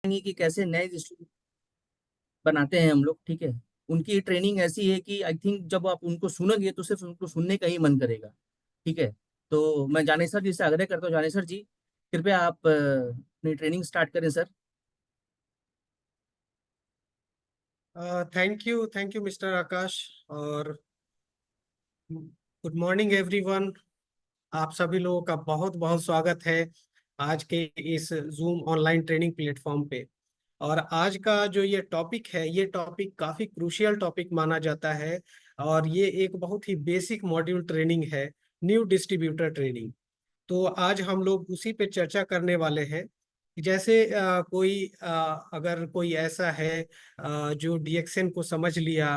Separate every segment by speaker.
Speaker 1: कि कैसे नए डिस्ट्रीब्यूटर बनाते हैं हम लोग। ठीक है, उनकी ट्रेनिंग ऐसी है कि आई थिंक जब आप उनको सुनोगे तो सिर्फ उनको सुनने का ही मन करेगा। ठीक है, तो मैं जानेसर जी से आग्रह करता हूँ, जानेसर जी कृपया आप अपनी ट्रेनिंग स्टार्ट करें सर।
Speaker 2: थैंक यू मिस्टर आकाश। और गुड मॉर्निंग एवरीवन। आप सभी लोगों का बहुत बहुत स्वागत है आज के इस जूम ऑनलाइन ट्रेनिंग प्लेटफॉर्म पे। और आज का जो ये टॉपिक है, ये टॉपिक काफी क्रूशियल टॉपिक माना जाता है। और ये एक बहुत ही बेसिक मॉड्यूल ट्रेनिंग है, न्यू डिस्ट्रीब्यूटर ट्रेनिंग। तो आज हम लोग उसी पे चर्चा करने वाले हैं। जैसे अगर कोई ऐसा है जो डीएक्सएन को समझ लिया,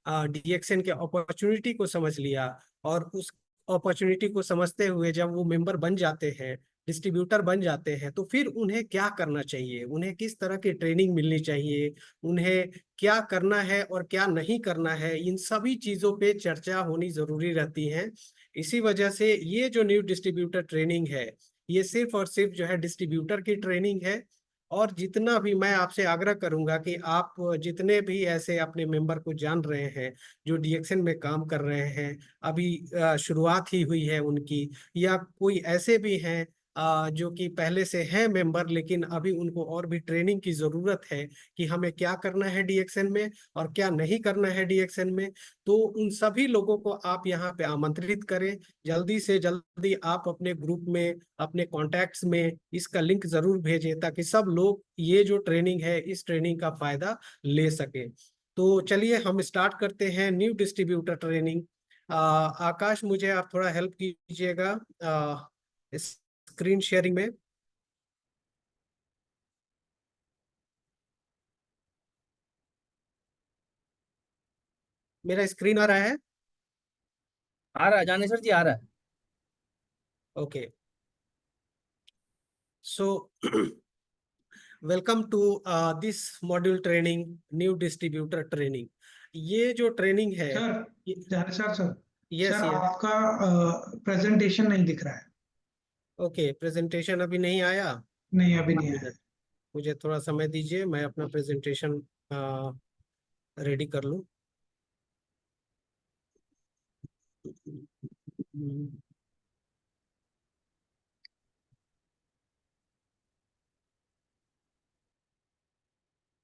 Speaker 2: डीएक्सएन के अपॉर्चुनिटी को समझ लिया, और उस अपॉर्चुनिटी को समझते हुए जब वो मेंबर बन जाते हैं, डिस्ट्रीब्यूटर बन जाते हैं, तो फिर उन्हें क्या करना चाहिए, उन्हें किस तरह की ट्रेनिंग मिलनी चाहिए, उन्हें क्या करना है और क्या नहीं करना है, इन सभी चीजों पे चर्चा होनी जरूरी रहती है। इसी वजह से ये जो न्यू डिस्ट्रीब्यूटर ट्रेनिंग है, ये सिर्फ और सिर्फ जो है डिस्ट्रीब्यूटर की ट्रेनिंग है। और जितना भी मैं आपसे आग्रह करूंगा कि आप जितने भी ऐसे अपने मेंबर को जान रहे हैं जो डीएक्सएन में काम कर रहे हैं, अभी शुरुआत ही हुई है उनकी, या कोई ऐसे भी हैं जो कि पहले से हैं मेंबर लेकिन अभी उनको और भी ट्रेनिंग की जरूरत है कि हमें क्या करना है डीएक्सएन में और क्या नहीं करना है डीएक्सएन में। तो उन सभी लोगों को आप यहाँ पे आमंत्रित करें। जल्दी से जल्दी आप अपने ग्रुप में, अपने कॉन्टैक्ट्स में इसका लिंक जरूर भेजें ताकि सब लोग ये जो ट्रेनिंग है, इस ट्रेनिंग का फायदा ले सके। तो चलिए हम स्टार्ट करते हैं न्यू डिस्ट्रीब्यूटर ट्रेनिंग। आकाश, मुझे आप थोड़ा हेल्प कीजिएगा स्क्रीन शेयरिंग में। मेरा स्क्रीन आ रहा है?
Speaker 1: आ रहा है जानेसर जी, आ रहा है।
Speaker 2: Okay, so welcome to this module training, new distributor training. ये जो ट्रेनिंग है,
Speaker 3: sir, sir sir
Speaker 2: yes
Speaker 3: sir
Speaker 2: yes,
Speaker 3: आपका प्रेजेंटेशन नहीं दिख रहा है।
Speaker 2: ओके, प्रेजेंटेशन अभी नहीं आया।
Speaker 3: नहीं, अभी नहीं
Speaker 2: एक
Speaker 3: आया है।
Speaker 2: मिनट, मुझे थोड़ा समय दीजिए, मैं अपना प्रेजेंटेशन रेडी कर लूँ।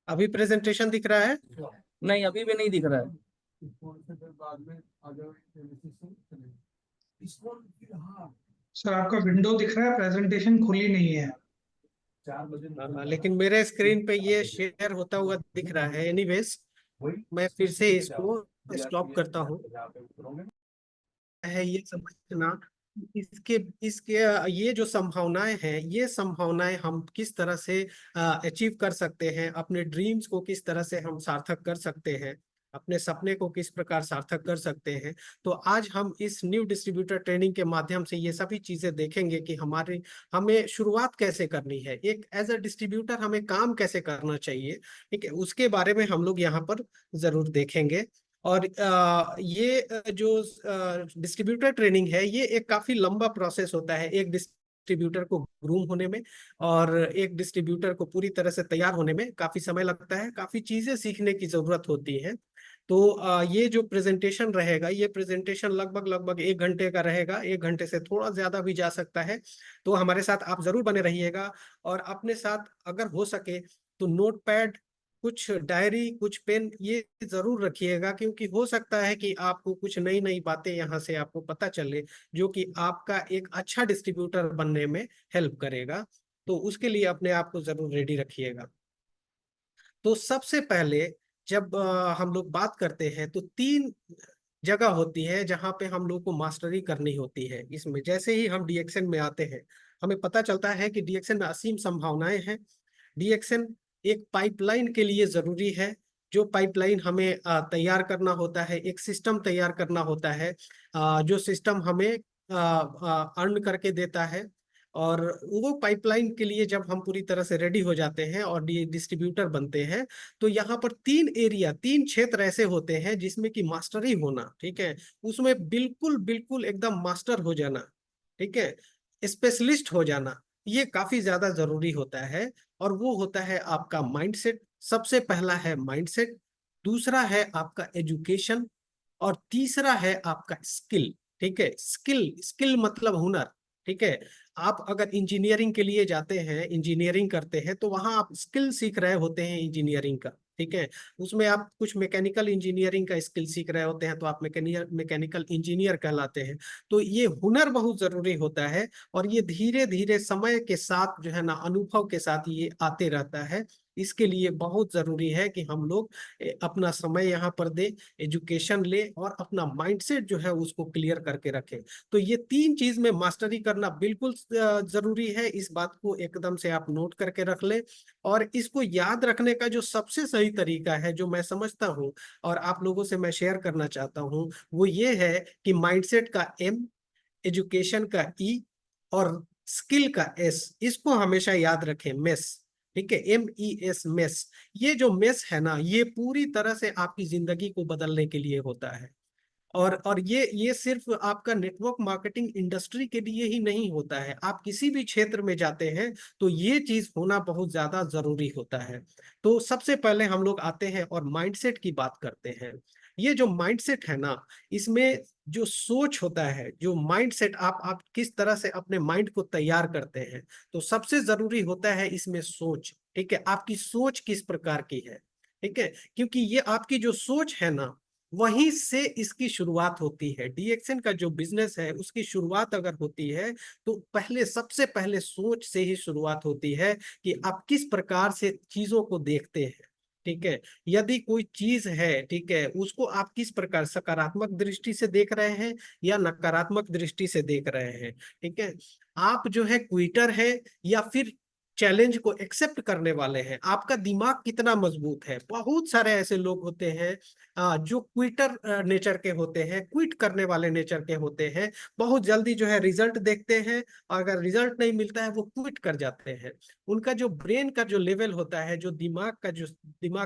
Speaker 2: अभी प्रेजेंटेशन दिख रहा है?
Speaker 1: नहीं, अभी भी नहीं दिख रहा है।
Speaker 3: सर आपका विंडो दिख रहा है, प्रेजेंटेशन खुली नहीं है।
Speaker 2: लेकिन मेरे स्क्रीन पे ये शेयर होता हुआ दिख रहा है। एनीवेज, मैं फिर से इसको स्टॉप करता हूँ। है ये समझना, इसके इसके ये जो संभावनाएं हैं, ये संभावनाएं हम किस तरह से अचीव कर सकते हैं, अपने ड्रीम्स को किस तरह से हम सार्थक कर सकते हैं, अपने सपने को किस प्रकार सार्थक कर सकते हैं। तो आज हम इस न्यू डिस्ट्रीब्यूटर ट्रेनिंग के माध्यम से ये सभी चीजें देखेंगे कि हमें शुरुआत कैसे करनी है, एक एज अ डिस्ट्रीब्यूटर हमें काम कैसे करना चाहिए। ठीक है, उसके बारे में हम लोग यहाँ पर जरूर देखेंगे। और ये जो डिस्ट्रीब्यूटर ट्रेनिंग है, ये एक काफी लंबा प्रोसेस होता है एक डिस्ट्रीब्यूटर को ग्रूम होने में, और एक डिस्ट्रीब्यूटर को पूरी तरह से तैयार होने में काफी समय लगता है, काफी चीजें सीखने की जरूरत होती है। तो ये जो प्रेजेंटेशन रहेगा, ये प्रेजेंटेशन लगभग लगभग 1 घंटे का रहेगा, 1 घंटे से थोड़ा ज्यादा भी जा सकता है। तो हमारे साथ आप जरूर बने रहिएगा, और अपने साथ अगर हो सके तो नोट पैड, कुछ डायरी, कुछ पेन, ये जरूर रखिएगा, क्योंकि हो सकता है कि आपको कुछ नई नई बातें यहाँ से आपको पता चले जो कि आपका एक अच्छा डिस्ट्रीब्यूटर बनने में हेल्प करेगा। तो उसके लिए अपने आप को जरूर रेडी रखिएगा। तो सबसे पहले जब हम लोग बात करते हैं तो 3 जगह होती है जहाँ पे हम लोग को मास्टरी करनी होती है। इसमें जैसे ही हम डीएक्सएन में आते हैं, हमें पता चलता है कि डीएक्सएन में असीम संभावनाएं हैं। डीएक्सएन एक पाइपलाइन के लिए जरूरी है, जो पाइपलाइन हमें तैयार करना होता है, एक सिस्टम तैयार करना होता है, जो सिस्टम हमें अर्न करके देता है। और वो पाइपलाइन के लिए जब हम पूरी तरह से रेडी हो जाते हैं और डिस्ट्रीब्यूटर बनते हैं, तो यहाँ पर 3 एरिया, 3 क्षेत्र ऐसे होते हैं जिसमें कि मास्टरी होना, ठीक है, उसमें बिल्कुल बिल्कुल एकदम मास्टर हो जाना, ठीक है, स्पेशलिस्ट हो जाना, ये काफी ज्यादा जरूरी होता है। और वो होता है आपका माइंडसेट। सबसे पहला है माइंडसेट, दूसरा है आपका एजुकेशन, और तीसरा है आपका स्किल। ठीक है, स्किल, स्किल मतलब हुनर। ठीक है, आप अगर इंजीनियरिंग के लिए जाते हैं, इंजीनियरिंग करते हैं, तो वहां आप स्किल सीख रहे होते हैं इंजीनियरिंग का। ठीक है, उसमें आप कुछ मैकेनिकल इंजीनियरिंग का स्किल सीख रहे होते हैं, तो आप मैकेनिकल इंजीनियर कहलाते हैं। तो ये हुनर बहुत जरूरी होता है, और ये धीरे धीरे समय के साथ जो है ना, अनुभव के साथ ये आते रहता है। इसके लिए बहुत जरूरी है कि हम लोग अपना समय यहाँ पर दे, एजुकेशन ले, और अपना माइंडसेट जो है उसको क्लियर करके रखें। तो ये तीन चीज में मास्टरी करना बिल्कुल जरूरी है। इस बात को एकदम से आप नोट करके रख लें। और इसको याद रखने का जो सबसे सही तरीका है, जो मैं समझता हूँ और आप लोगों से मैं शेयर करना चाहता हूँ, वो ये है कि माइंडसेट का एम, एजुकेशन का ई, और स्किल का एस, इसको हमेशा याद रखें, मेस। ठीक है, MES, मेस। ये जो मेस है ना, ये पूरी तरह से आपकी जिंदगी को बदलने के लिए होता है। और ये सिर्फ आपका नेटवर्क मार्केटिंग इंडस्ट्री के लिए ही नहीं होता है, आप किसी भी क्षेत्र में जाते हैं तो ये चीज होना बहुत ज्यादा जरूरी होता है। तो सबसे पहले हम लोग आते हैं और माइंडसेट की बात करते हैं। ये जो माइंडसेट है ना, इसमें जो सोच होता है, जो माइंडसेट, आप किस तरह से अपने माइंड को तैयार करते हैं, तो सबसे जरूरी होता है इसमें सोच। ठीक है, आपकी सोच किस प्रकार की है। ठीक है, क्योंकि ये आपकी जो सोच है ना, वहीं से इसकी शुरुआत होती है। डीएक्सएन का जो बिजनेस है उसकी शुरुआत अगर होती है, तो पहले, सबसे पहले सोच से ही शुरुआत होती है कि आप किस प्रकार से चीजों को देखते हैं। ठीक है, यदि कोई चीज है, ठीक है, उसको आप किस प्रकार, सकारात्मक दृष्टि से देख रहे हैं या नकारात्मक दृष्टि से देख रहे हैं। ठीक है, आप जो है क्विटर है या फिर चैलेंज को एक्सेप्ट करने वाले हैं, आपका दिमाग कितना मजबूत है। बहुत सारे ऐसे लोग होते हैं जो क्विटर नेचर के होते हैं, क्विट करने वाले नेचर के होते हैं। बहुत जल्दी जो है रिजल्ट देखते हैं, अगर रिजल्ट नहीं मिलता है वो क्विट कर जाते हैं। उनका जो ब्रेन का जो लेवल होता है, जो दिमाग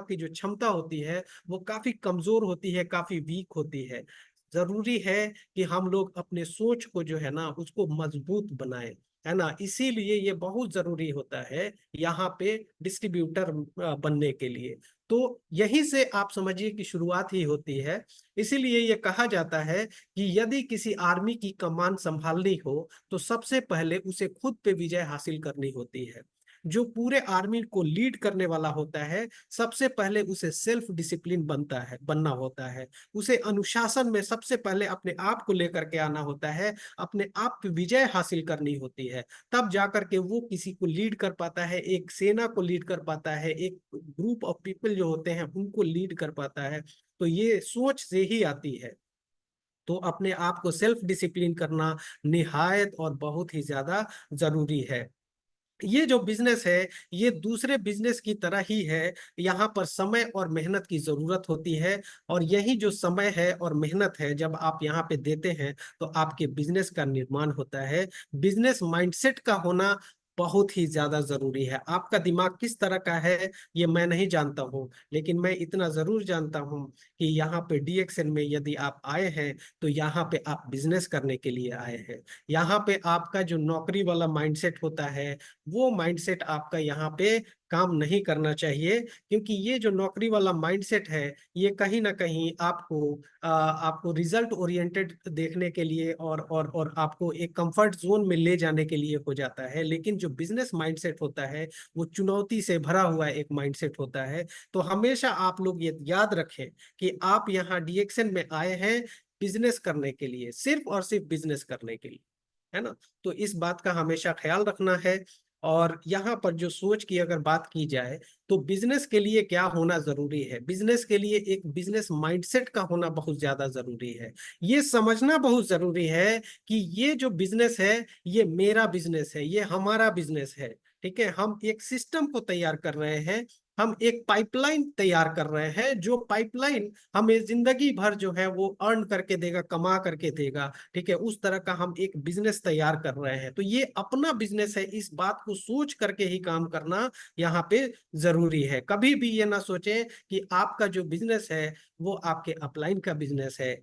Speaker 2: की जो क्षमता होती है, वो काफी कमजोर होती है, काफी वीक होती है। जरूरी है कि हम लोग अपने सोच को जो है ना, उसको मजबूत बनाएं, है ना। इसीलिए ये बहुत जरूरी होता है यहाँ पे डिस्ट्रीब्यूटर बनने के लिए। तो यहीं से आप समझिए कि शुरुआत ही होती है। इसीलिए ये कहा जाता है कि यदि किसी आर्मी की कमान संभालनी हो, तो सबसे पहले उसे खुद पे विजय हासिल करनी होती है। जो पूरे आर्मी को लीड करने वाला होता है, सबसे पहले उसे सेल्फ डिसिप्लिन बनना होता है। उसे अनुशासन में सबसे पहले अपने आप को लेकर के आना होता है, अपने आप पे विजय हासिल करनी होती है। तब जाकर के वो किसी को लीड कर पाता है, एक सेना को लीड कर पाता है, एक ग्रुप ऑफ पीपल जो होते हैं उनको लीड कर पाता है। तो ये सोच से ही आती है। तो अपने आप को सेल्फ डिसिप्लिन करना निहायत और बहुत ही ज्यादा जरूरी है। ये जो बिजनेस है, ये दूसरे बिजनेस की तरह ही है। यहाँ पर समय और मेहनत की जरूरत होती है, और यही जो समय है और मेहनत है, जब आप यहाँ पे देते हैं, तो आपके बिजनेस का निर्माण होता है। बिजनेस माइंडसेट का होना बहुत ही ज्यादा जरूरी है। आपका दिमाग किस तरह का है ये मैं नहीं जानता हूँ, लेकिन मैं इतना जरूर जानता हूँ कि यहाँ पे डीएक्सएन में यदि आप आए हैं, तो यहाँ पे आप बिजनेस करने के लिए आए हैं। यहाँ पे आपका जो नौकरी वाला माइंडसेट होता है, वो माइंडसेट आपका यहाँ पे काम नहीं करना चाहिए। क्योंकि ये जो नौकरी वाला माइंडसेट है, ये कहीं ना कहीं आपको रिजल्ट ओरिएंटेड देखने के लिए और आपको एक कंफर्ट जोन में ले जाने के लिए हो जाता है। लेकिन जो बिजनेस माइंडसेट होता है, वो चुनौती से भरा हुआ एक माइंडसेट होता है। तो हमेशा आप लोग ये याद रखें कि आप यहाँ डीएक्सएन में आए हैं बिजनेस करने के लिए, सिर्फ और सिर्फ बिजनेस करने के लिए, है ना। तो इस बात का हमेशा ख्याल रखना है। और यहाँ पर जो सोच की अगर बात की जाए, तो बिजनेस के लिए क्या होना जरूरी है, बिजनेस के लिए एक बिजनेस माइंडसेट का होना बहुत ज्यादा जरूरी है। ये समझना बहुत जरूरी है कि ये जो बिजनेस है, ये मेरा बिजनेस है, ये हमारा बिजनेस है। ठीक है, हम एक सिस्टम को तैयार कर रहे हैं, हम एक पाइपलाइन तैयार कर रहे हैं, जो पाइपलाइन हमें जिंदगी भर जो है वो अर्न करके देगा, कमा करके देगा। ठीक है, उस तरह का हम एक बिजनेस तैयार कर रहे हैं। तो ये अपना बिजनेस है, इस बात को सोच करके ही काम करना यहाँ पे जरूरी है। कभी भी ये ना सोचें कि आपका जो बिजनेस है वो आपके अपलाइन का बिजनेस है।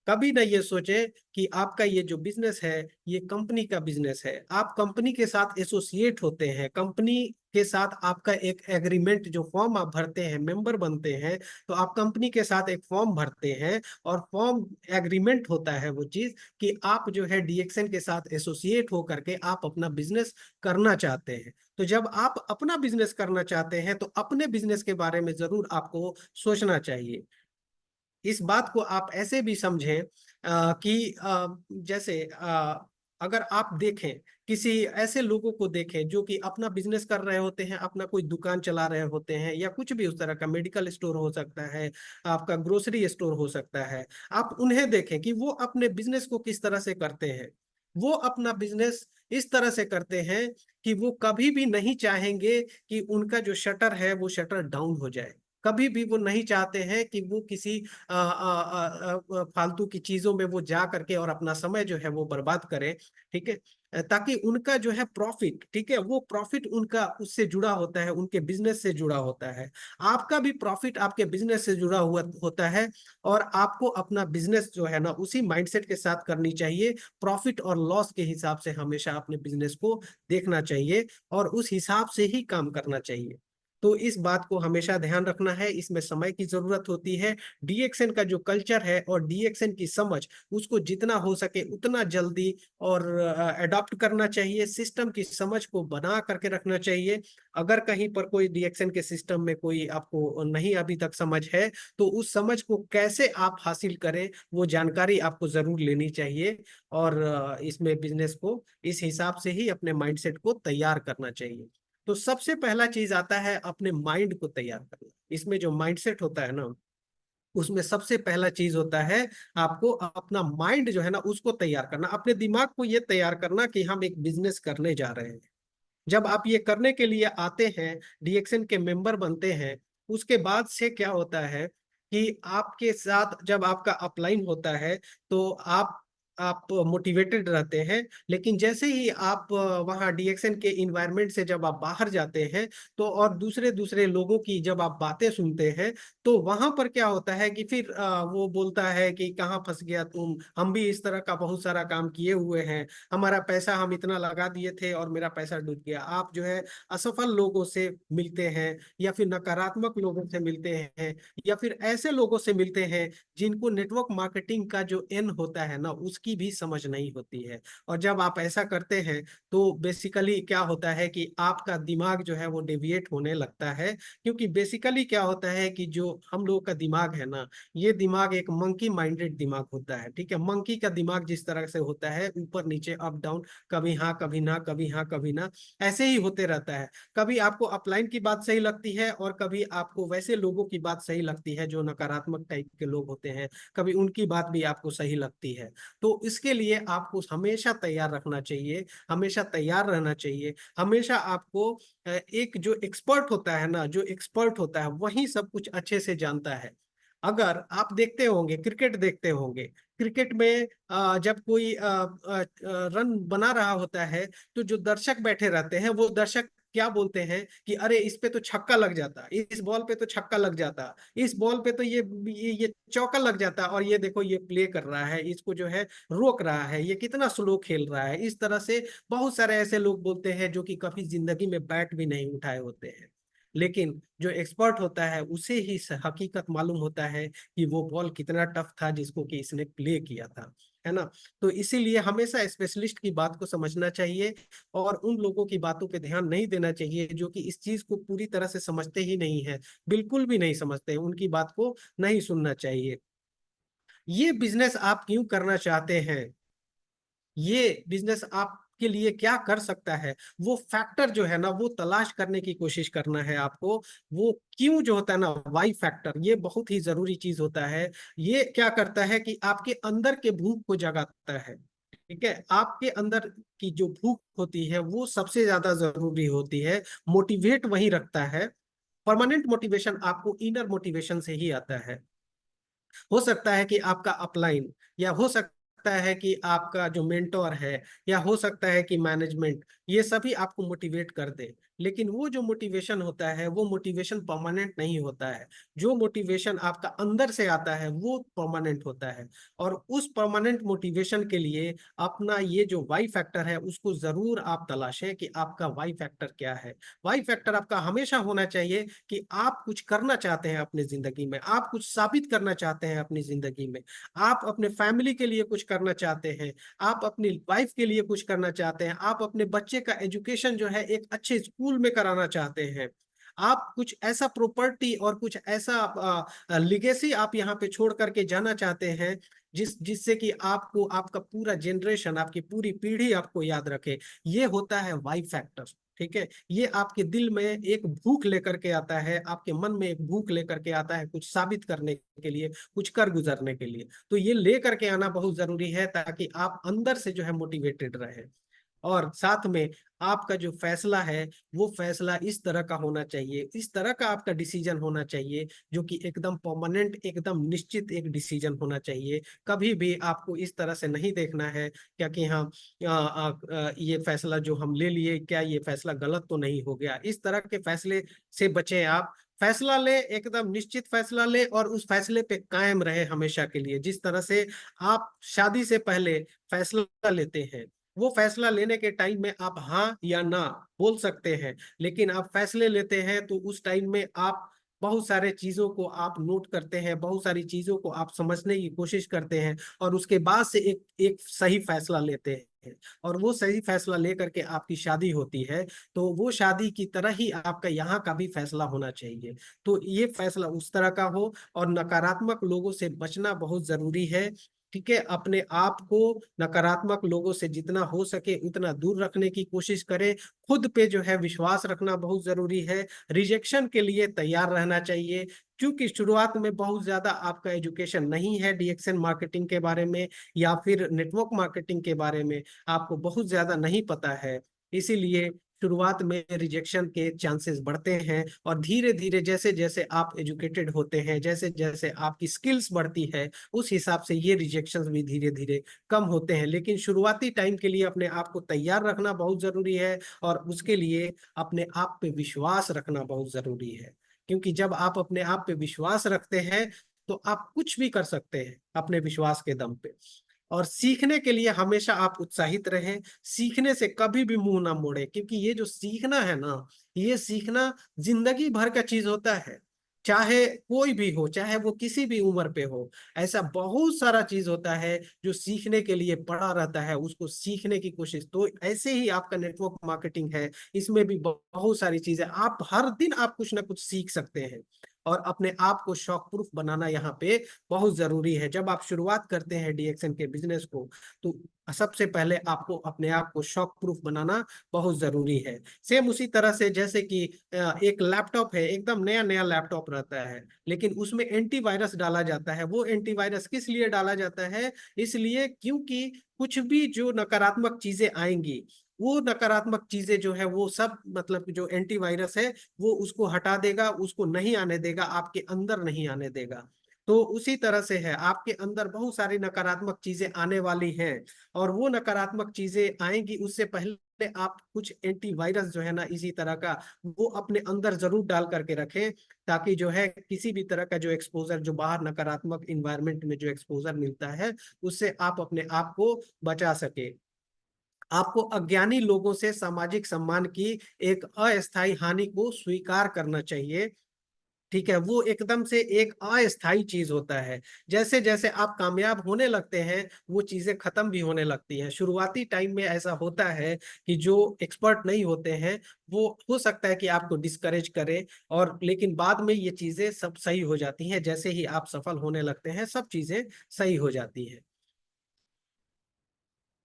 Speaker 2: कभी ना ये सोचे कि आपका ये जो बिजनेस है ये कंपनी का बिजनेस है। आप कंपनी के साथ एसोसिएट होते हैं, कंपनी के साथ आपका एक एग्रीमेंट, जो फॉर्म आप भरते हैं, मेंबर बनते हैं, तो आप कंपनी के साथ एक फॉर्म भरते हैं, और फॉर्म एग्रीमेंट होता है वो चीज कि आप जो है डीएक्सएन के साथ एसोसिएट होकर के आप अपना बिजनेस करना चाहते हैं। तो जब आप अपना बिजनेस करना चाहते हैं तो अपने बिजनेस के बारे में जरूर आपको सोचना चाहिए। इस बात को आप ऐसे भी समझें कि जैसे अगर आप देखें, किसी ऐसे लोगों को देखें जो कि अपना बिजनेस कर रहे होते हैं, अपना कोई दुकान चला रहे होते हैं, या कुछ भी उस तरह का, मेडिकल स्टोर हो सकता है, आपका ग्रोसरी स्टोर हो सकता है, आप उन्हें देखें कि वो अपने बिजनेस को किस तरह से करते हैं। वो अपना बिजनेस इस तरह से करते हैं कि वो कभी भी नहीं चाहेंगे कि उनका जो शटर है वो शटर डाउन हो जाए। कभी भी वो नहीं चाहते हैं कि वो किसी फालतू की चीजों में वो जा करके और अपना समय जो है वो बर्बाद करें। ठीक है, ताकि उनका जो है प्रॉफिट, ठीक है, वो प्रॉफिट उनका उससे जुड़ा होता है, उनके बिजनेस से जुड़ा होता है। आपका भी प्रॉफिट आपके बिजनेस से जुड़ा हुआ होता है, और आपको अपना बिजनेस जो है ना उसी माइंडसेट के साथ करनी चाहिए। प्रॉफिट और लॉस के हिसाब से हमेशा अपने बिजनेस को देखना चाहिए, और उस हिसाब से ही काम करना चाहिए। तो इस बात को हमेशा ध्यान रखना है, इसमें समय की जरूरत होती है। डीएक्सएन का जो कल्चर है और डीएक्सएन की समझ, उसको जितना हो सके उतना जल्दी और अडॉप्ट करना चाहिए। सिस्टम की समझ को बना करके रखना चाहिए। अगर कहीं पर कोई डीएक्सएन के सिस्टम में कोई आपको नहीं अभी तक समझ है, तो उस समझ को कैसे आप हासिल करें वो जानकारी आपको जरूर लेनी चाहिए, और इसमें बिजनेस को इस हिसाब से ही अपने माइंडसेट को तैयार करना चाहिए। तो सबसे पहला चीज आता है अपने माइंड को तैयार करना। इसमें जो माइंडसेट होता है ना, उसमें सबसे पहला चीज होता है आपको अपना माइंड जो है ना उसको तैयार करना, अपने दिमाग को ये तैयार करना कि हम एक बिजनेस करने जा रहे हैं। जब आप ये करने के लिए आते हैं, डीएक्सएन के मेंबर बनते हैं, उसके बाद से क्या होता है कि आपके साथ जब आपका अपलाइन होता है, तो आप मोटिवेटेड रहते हैं। लेकिन जैसे ही आप वहाँ डीएक्सएन के इन्वायरमेंट से जब आप बाहर जाते हैं, तो और दूसरे दूसरे लोगों की जब आप बातें सुनते हैं, तो वहां पर क्या होता है कि फिर वो बोलता है कि कहाँ फंस गया तुम, हम भी इस तरह का बहुत सारा काम किए हुए हैं, हमारा पैसा हम इतना लगा दिए थे और मेरा पैसा डूब गया। आप जो है असफल लोगों से मिलते हैं, या फिर नकारात्मक लोगों से मिलते हैं, या फिर ऐसे लोगों से मिलते हैं जिनको नेटवर्क मार्केटिंग का जो एन होता है ना उसकी भी समझ नहीं होती है। और जब आप ऐसा करते हैं, तो बेसिकली क्या होता है कि आपका दिमाग जो है वो डेविएट होने लगता है। क्योंकि बेसिकली क्या होता है कि जो हम लोगों का दिमाग है ना, ये दिमाग एक मंकी माइंडेड दिमाग होता है। ठीक है, मंकी का दिमाग जिस तरह से होता है, ऊपर नीचे अप डाउन, कभी हाँ कभी ना, कभी हाँ कभी ना, ऐसे ही होते रहता है। कभी आपको अपलाइन की बात सही लगती है, और कभी आपको वैसे लोगों की बात सही लगती है जो नकारात्मक टाइप के लोग होते हैं, कभी उनकी बात भी आपको सही लगती है। तो इसके लिए आपको हमेशा तैयार रखना चाहिए, हमेशा तैयार रहना चाहिए। हमेशा आपको एक जो एक्सपर्ट होता है ना, जो एक्सपर्ट होता है वही सब कुछ अच्छे से जानता है। अगर आप देखते होंगे, क्रिकेट देखते होंगे, क्रिकेट में जब कोई रन बना रहा होता है, तो जो दर्शक बैठे रहते हैं वो दर्शक क्या बोलते हैं कि अरे इस पे तो छक्का लग जाता, इस बॉल पे तो छक्का लग जाता, इस बॉल पे तो ये चौका लग जाता, और ये देखो ये प्ले कर रहा है, इसको जो है रोक रहा है, ये कितना स्लो खेल रहा है। इस तरह से बहुत सारे ऐसे लोग बोलते हैं जो कि कभी जिंदगी में बैट भी नहीं उठाए होते हैं। लेकिन जो एक्सपर्ट होता है उसे ही हकीकत मालूम होता है कि वो बॉल कितना टफ था जिसको कि इसने प्ले किया था, है ना। तो इसीलिए हमेशा स्पेशलिस्ट की बात को समझना चाहिए, और उन लोगों की बातों पे ध्यान नहीं देना चाहिए जो कि इस चीज को पूरी तरह से समझते ही नहीं है, बिल्कुल भी नहीं समझते, उनकी बात को नहीं सुनना चाहिए। ये बिजनेस आप क्यों करना चाहते हैं, ये बिजनेस आपके लिए क्या कर सकता है, वो फैक्टर जो है ना वो तलाश करने की कोशिश करना है आपको। वो क्यों जो होता है ना, वाई फैक्टर, ये बहुत ही जरूरी चीज होता है। ये क्या करता है कि आपके अंदर के भूख को जगाता है। ठीक है, आपके अंदर की जो भूख होती है वो सबसे ज्यादा जरूरी होती है, मोटिवेट वही रखता है। परमानेंट मोटिवेशन आपको इनर मोटिवेशन से ही आता है। हो सकता है कि आपका अपलाइन, या हो सकता है कि आपका जो मेंटोर है, या हो सकता है कि मैनेजमेंट, ये सभी आपको मोटिवेट कर दे। लेकिन वो जो मोटिवेशन होता है वो मोटिवेशन परमानेंट नहीं होता है। जो मोटिवेशन आपका अंदर से आता है वो परमानेंट होता है। और उस परमानेंट मोटिवेशन के लिए अपना ये जो वाई फैक्टर है उसको जरूर आप तलाशें कि आपका वाई फैक्टर क्या है। वाई फैक्टर आपका हमेशा होना चाहिए कि आप कुछ करना चाहते हैं अपनी जिंदगी में, आप कुछ साबित करना चाहते हैं अपनी जिंदगी में, आप अपने फैमिली के लिए कुछ करना चाहते हैं, आप अपनी वाइफ के लिए कुछ करना चाहते हैं, आप अपने बच्चे का एजुकेशन जो है एक अच्छे स्कूल में कराना चाहते हैं, आप कुछ ऐसा प्रॉपर्टी और कुछ ऐसा लिगेसी आप यहाँ पे छोड़ करके जाना चाहते हैं जिससे कि आपको आपका पूरा जनरेशन, आपकी पूरी पीढ़ी आपको याद रखे। ये होता है वाई फैक्टर। ठीक है, ये आपके दिल में एक भूख लेकर के आता है, आपके मन में एक भूख लेकर के आता है कुछ साबित करने के लिए, कुछ कर गुजरने के लिए। तो ये लेकर के आना बहुत जरूरी है ताकि आप अंदर से जो है मोटिवेटेड रहे। और साथ में आपका जो फैसला है वो फैसला इस तरह का होना चाहिए, इस तरह का आपका डिसीजन होना चाहिए जो कि एकदम परमानेंट, एकदम निश्चित एक डिसीजन होना चाहिए। कभी भी आपको इस तरह से नहीं देखना है क्या कि हाँ ये फैसला जो हम ले लिए क्या ये फैसला गलत तो नहीं हो गया। इस तरह के फैसले से बचे आप। फैसला ले, एकदम निश्चित फैसला ले और उस फैसले पे कायम रहे हमेशा के लिए। जिस तरह से आप शादी से पहले फैसला लेते हैं, वो फैसला लेने के टाइम में आप हाँ या ना बोल सकते हैं, लेकिन आप फैसले लेते हैं तो उस टाइम में आप बहुत सारे चीजों को आप नोट करते हैं, बहुत सारी चीजों को आप समझने की कोशिश करते हैं और उसके बाद से एक एक सही फैसला लेते हैं। और वो सही फैसला लेकर के आपकी शादी होती है, तो वो शादी की तरह ही आपका यहाँ का भी फैसला होना चाहिए। तो ये फैसला उस तरह का हो। और नकारात्मक लोगों से बचना बहुत जरूरी है। ठीक है, अपने आप को नकारात्मक लोगों से जितना हो सके उतना दूर रखने की कोशिश करें। खुद पे जो है विश्वास रखना बहुत जरूरी है। रिजेक्शन के लिए तैयार रहना चाहिए, क्योंकि शुरुआत में बहुत ज्यादा आपका एजुकेशन नहीं है डीएक्सएन मार्केटिंग के बारे में या फिर नेटवर्क मार्केटिंग के बारे में, आपको बहुत ज्यादा नहीं पता है। इसीलिए शुरुआत में रिजेक्शन के चांसेस बढ़ते हैं और धीरे धीरे जैसे जैसे आप एजुकेटेड होते हैं, जैसे जैसे आपकी स्किल्स बढ़ती है, उस हिसाब से ये रिजेक्शंस भी धीरे धीरे कम होते हैं। लेकिन शुरुआती टाइम के लिए अपने आप को तैयार रखना बहुत जरूरी है और उसके लिए अपने आप पे विश्वास रखना बहुत जरूरी है। क्योंकि जब आप अपने आप पे विश्वास रखते हैं तो आप कुछ भी कर सकते हैं अपने विश्वास के दम पे। और सीखने के लिए हमेशा आप उत्साहित रहें, सीखने से कभी भी मुंह ना मोड़े, क्योंकि ये जो सीखना है ना, ये सीखना जिंदगी भर का चीज होता है। चाहे कोई भी हो, चाहे वो किसी भी उम्र पे हो, ऐसा बहुत सारा चीज होता है जो सीखने के लिए पड़ा रहता है, उसको सीखने की कोशिश। तो ऐसे ही आपका नेटवर्क मार्केटिंग है, इसमें भी बहुत सारी चीजें आप हर दिन आप कुछ ना कुछ सीख सकते हैं। और अपने आप को शॉक प्रूफ बनाना यहाँ पे बहुत जरूरी है। जब आप शुरुआत करते हैं डीएक्सएन के बिजनेस को, तो सबसे पहले आपको अपने आप को शॉक प्रूफ बनाना बहुत जरूरी है। सेम उसी तरह से जैसे कि एक लैपटॉप है, एकदम नया नया लैपटॉप रहता है, लेकिन उसमें एंटीवायरस डाला जाता है। वो एंटीवायरस किस लिए डाला जाता है? इसलिए क्योंकि कुछ भी जो नकारात्मक चीजें आएंगी, वो नकारात्मक चीजें जो है वो सब मतलब जो एंटीवायरस है वो उसको हटा देगा, उसको नहीं आने देगा, आपके अंदर नहीं आने देगा। तो उसी तरह से है, आपके अंदर बहुत सारी नकारात्मक चीजें आने वाली हैं और वो नकारात्मक चीजें आएंगी उससे पहले आप कुछ एंटीवायरस जो है ना इसी तरह का वो अपने अंदर जरूर डाल करके रखें, ताकि जो है किसी भी तरह का जो एक्सपोजर, जो बाहर नकारात्मक इन्वायरमेंट में जो एक्सपोजर मिलता है उससे आप अपने आप को बचा सके। आपको अज्ञानी लोगों से सामाजिक सम्मान की एक अस्थायी हानि को स्वीकार करना चाहिए। ठीक है, वो एकदम से एक अस्थायी चीज होता है। जैसे जैसे आप कामयाब होने लगते हैं वो चीजें खत्म भी होने लगती हैं। शुरुआती टाइम में ऐसा होता है कि जो एक्सपर्ट नहीं होते हैं वो हो सकता है कि आपको डिस्करेज करे, और लेकिन बाद में ये चीजें सब सही हो जाती हैं। जैसे ही आप सफल होने लगते हैं सब चीजें सही हो जाती हैं।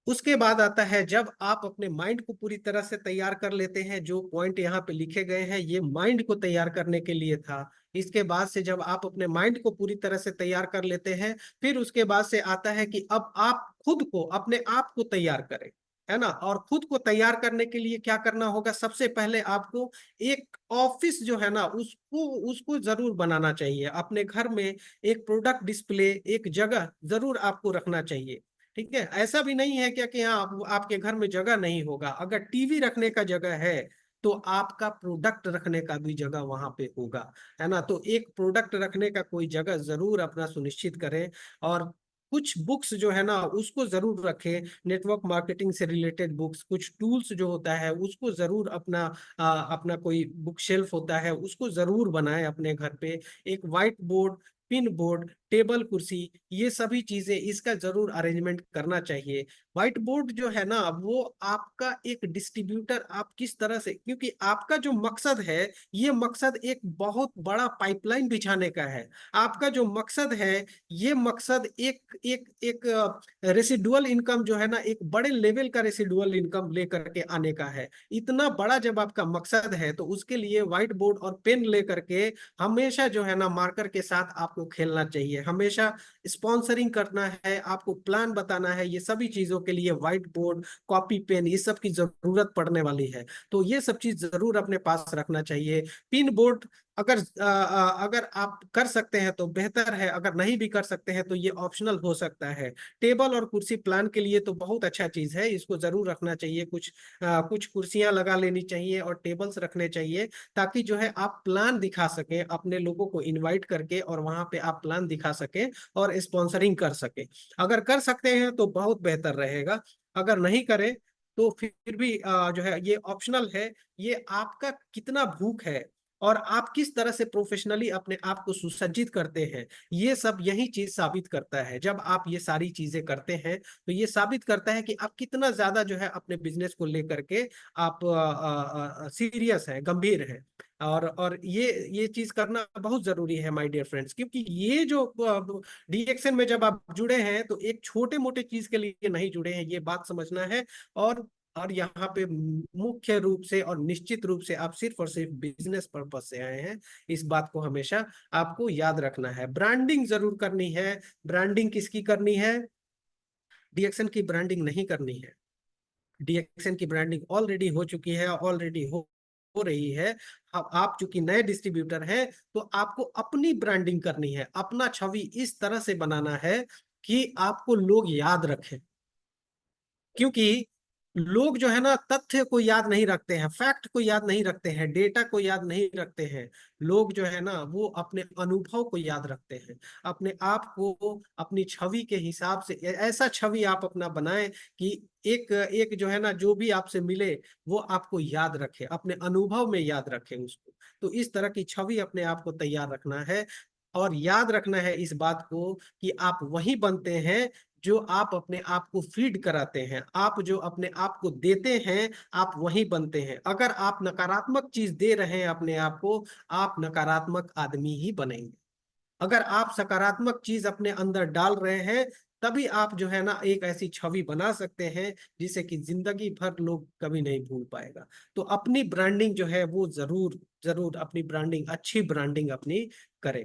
Speaker 2: उसके बाद आता है जब आप अपने माइंड को पूरी तरह से तैयार कर लेते हैं। जो पॉइंट यहाँ पे लिखे गए हैं ये माइंड को तैयार करने के लिए था। इसके बाद से जब आप अपने माइंड को पूरी तरह से तैयार कर लेते हैं, फिर उसके बाद से आता है कि अब आप खुद को, अपने आप को तैयार करें, है ना। और खुद को तैयार करने के लिए क्या करना होगा? सबसे पहले आपको एक ऑफिस जो है ना उसको उसको जरूर बनाना चाहिए। अपने घर में एक प्रोडक्ट डिस्प्ले, एक जगह जरूर आपको रखना चाहिए। ठीक है, ऐसा भी नहीं है क्या कि हाँ आपके घर में जगह नहीं होगा। अगर टीवी रखने का जगह है तो आपका प्रोडक्ट रखने का भी जगह वहां पे होगा, है ना। तो एक प्रोडक्ट रखने का कोई जगह जरूर अपना सुनिश्चित करें। और कुछ बुक्स जो है ना उसको जरूर रखें, नेटवर्क मार्केटिंग से रिलेटेड बुक्स, कुछ टूल्स जो होता है उसको जरूर अपना अपना कोई बुक शेल्फ होता है उसको जरूर बनाएं अपने घर पे। एक white board, pin board, table कुर्सी, ये सभी चीजें इसका जरूर अरेंजमेंट करना चाहिए। व्हाइट बोर्ड जो है ना वो आपका एक डिस्ट्रीब्यूटर, आप किस तरह से, क्योंकि आपका जो मकसद है ये मकसद एक बहुत बड़ा पाइपलाइन बिछाने का है। आपका जो मकसद है ये मकसद एक एक एक रेसिडुअल इनकम जो है ना एक बड़े लेवल का रेसिडुअल इनकम लेकर के आने का है। इतना बड़ा जब आपका मकसद है तो उसके लिए व्हाइट बोर्ड और पेन लेकर के हमेशा जो है ना मार्कर के साथ आपको खेलना चाहिए। हमेशा स्पॉन्सरिंग करना है, आपको प्लान बताना है, ये सभी चीजों के लिए व्हाइट बोर्ड, कॉपी, पेन, ये सब की जरूरत पड़ने वाली है। तो ये सब चीज जरूर अपने पास रखना चाहिए। पिन बोर्ड अगर आप कर सकते हैं तो बेहतर है, अगर नहीं भी कर सकते हैं तो ये ऑप्शनल हो सकता है। टेबल और कुर्सी प्लान के लिए तो बहुत अच्छा चीज है, इसको जरूर रखना चाहिए। कुछ कुर्सियां लगा लेनी चाहिए और टेबल्स रखने चाहिए, ताकि जो है आप प्लान दिखा सकें अपने लोगों को इनवाइट करके, और वहां पे आप प्लान दिखा सकें और स्पॉन्सरिंग कर सकें। अगर कर सकते हैं तो बहुत बेहतर रहेगा, अगर नहीं करें तो फिर भी जो है ये ऑप्शनल है। ये आपका कितना भूख है और आप किस तरह से प्रोफेशनली अपने आप को सुसज्जित करते हैं, ये सब यही चीज साबित करता है। जब आप ये सारी चीजें करते हैं तो ये साबित करता है कि आप कितना ज्यादा जो है अपने बिजनेस को लेकर के आप सीरियस हैं, गंभीर हैं। और ये चीज करना बहुत जरूरी है माय डियर फ्रेंड्स, क्योंकि ये जो डीएक्सएन में जब आप जुड़े हैं तो एक छोटे मोटे चीज के लिए नहीं जुड़े हैं, ये बात समझना है। और यहाँ पे मुख्य रूप से और निश्चित रूप से आप सिर्फ और सिर्फ बिजनेस पर्पज से आए हैं, इस बात को हमेशा आपको याद रखना है। ब्रांडिंग जरूर करनी है। ब्रांडिंग किसकी करनी है? डीएक्सएन की ब्रांडिंग नहीं करनी है। डीएक्सएन की ब्रांडिंग ऑलरेडी हो चुकी है, ऑलरेडी हो रही है। अब आप चूंकि नए डिस्ट्रीब्यूटर हैं तो आपको अपनी ब्रांडिंग करनी है, अपना छवि इस तरह से बनाना है कि आपको लोग याद रखें। क्योंकि लोग जो है ना तथ्य को याद नहीं रखते हैं, फैक्ट को याद नहीं रखते हैं, डेटा को याद नहीं रखते हैं। लोग जो है ना वो अपने अनुभव को याद रखते हैं। अपने आप को अपनी छवि के हिसाब से ऐसा छवि आप अपना बनाएं कि एक एक जो है ना जो भी आपसे मिले वो आपको याद रखे, अपने अनुभव में याद रखे उसको। तो इस तरह की छवि अपने आप को तैयार रखना है। और याद रखना है इस बात को कि आप वही बनते हैं जो आप अपने आप को फीड कराते हैं। आप जो अपने आप को देते हैं आप वही बनते हैं। अगर आप नकारात्मक चीज दे रहे हैं अपने आप को, आप नकारात्मक आदमी ही बनेंगे। अगर आप सकारात्मक चीज अपने अंदर डाल रहे हैं तभी आप जो है ना एक ऐसी छवि बना सकते हैं जिसे कि जिंदगी भर लोग कभी नहीं भूल पाएगा। तो अपनी ब्रांडिंग जो है वो जरूर जरूर अपनी ब्रांडिंग, अच्छी ब्रांडिंग अपनी करें।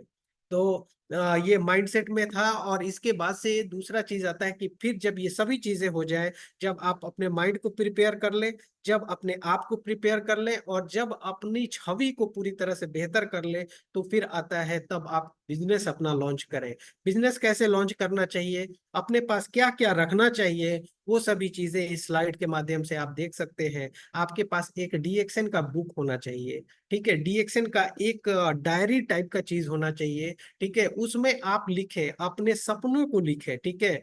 Speaker 2: तो ये माइंडसेट में था। और इसके बाद से दूसरा चीज आता है कि फिर जब ये सभी चीजें हो जाए, जब आप अपने माइंड को प्रिपेयर कर लें, जब अपने आप को प्रिपेयर कर लें और जब अपनी छवि को पूरी तरह से बेहतर कर लें, तो फिर आता है तब आप बिजनेस अपना लॉन्च करें। बिजनेस कैसे लॉन्च करना चाहिए, अपने पास क्या क्या रखना चाहिए, वो सभी चीजें इस स्लाइड के माध्यम से आप देख सकते हैं। आपके पास एक डीएक्सएन का बुक होना चाहिए, ठीक है। डीएक्सएन का एक डायरी टाइप का चीज होना चाहिए, ठीक है। उसमें आप लिखे, अपने सपनों को लिखे, ठीक है।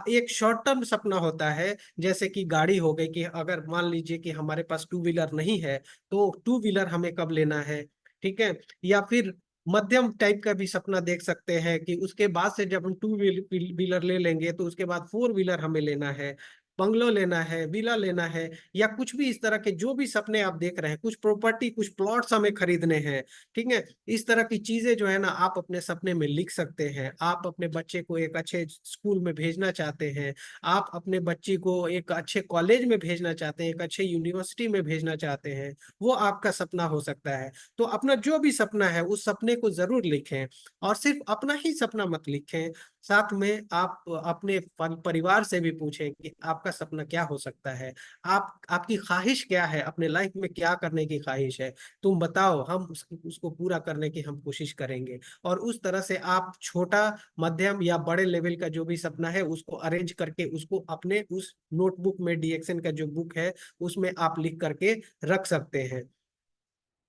Speaker 2: एक शॉर्ट टर्म सपना होता है, जैसे कि गाड़ी हो गई, कि अगर मान लीजिए कि हमारे पास टू व्हीलर नहीं है तो टू व्हीलर हमें कब लेना है, ठीक है। या फिर मध्यम टाइप का भी सपना देख सकते हैं कि उसके बाद से जब हम टू व्हीलर ले लेंगे तो उसके बाद फोर व्हीलर हमें लेना है, बंगलो लेना है, विला लेना है, या कुछ भी इस तरह के जो भी सपने आप देख रहे हैं, कुछ प्रॉपर्टी, कुछ प्लॉट्स हमें खरीदने हैं, ठीक है। इस तरह की चीजें जो है ना आप अपने सपने में लिख सकते हैं। आप अपने बच्चे को एक अच्छे स्कूल में भेजना चाहते हैं, आप अपने बच्ची को एक अच्छे कॉलेज में भेजना चाहते हैं, एक अच्छे यूनिवर्सिटी में भेजना चाहते हैं, वो आपका सपना हो सकता है। तो अपना जो भी सपना है उस सपने को जरूर लिखें। और सिर्फ अपना ही सपना मत लिखें, साथ में आप अपने परिवार से भी पूछें कि आपका सपना क्या हो सकता है, आपकी ख्वाहिश क्या है, अपने लाइफ में क्या करने की ख्वाहिश है, तुम बताओ, हम उसको पूरा करने की हम कोशिश करेंगे। और उस तरह से आप छोटा, मध्यम या बड़े लेवल का जो भी सपना है उसको अरेंज करके उसको अपने उस नोटबुक में, डीएक्सएन का जो बुक है उसमें आप लिख करके रख सकते हैं।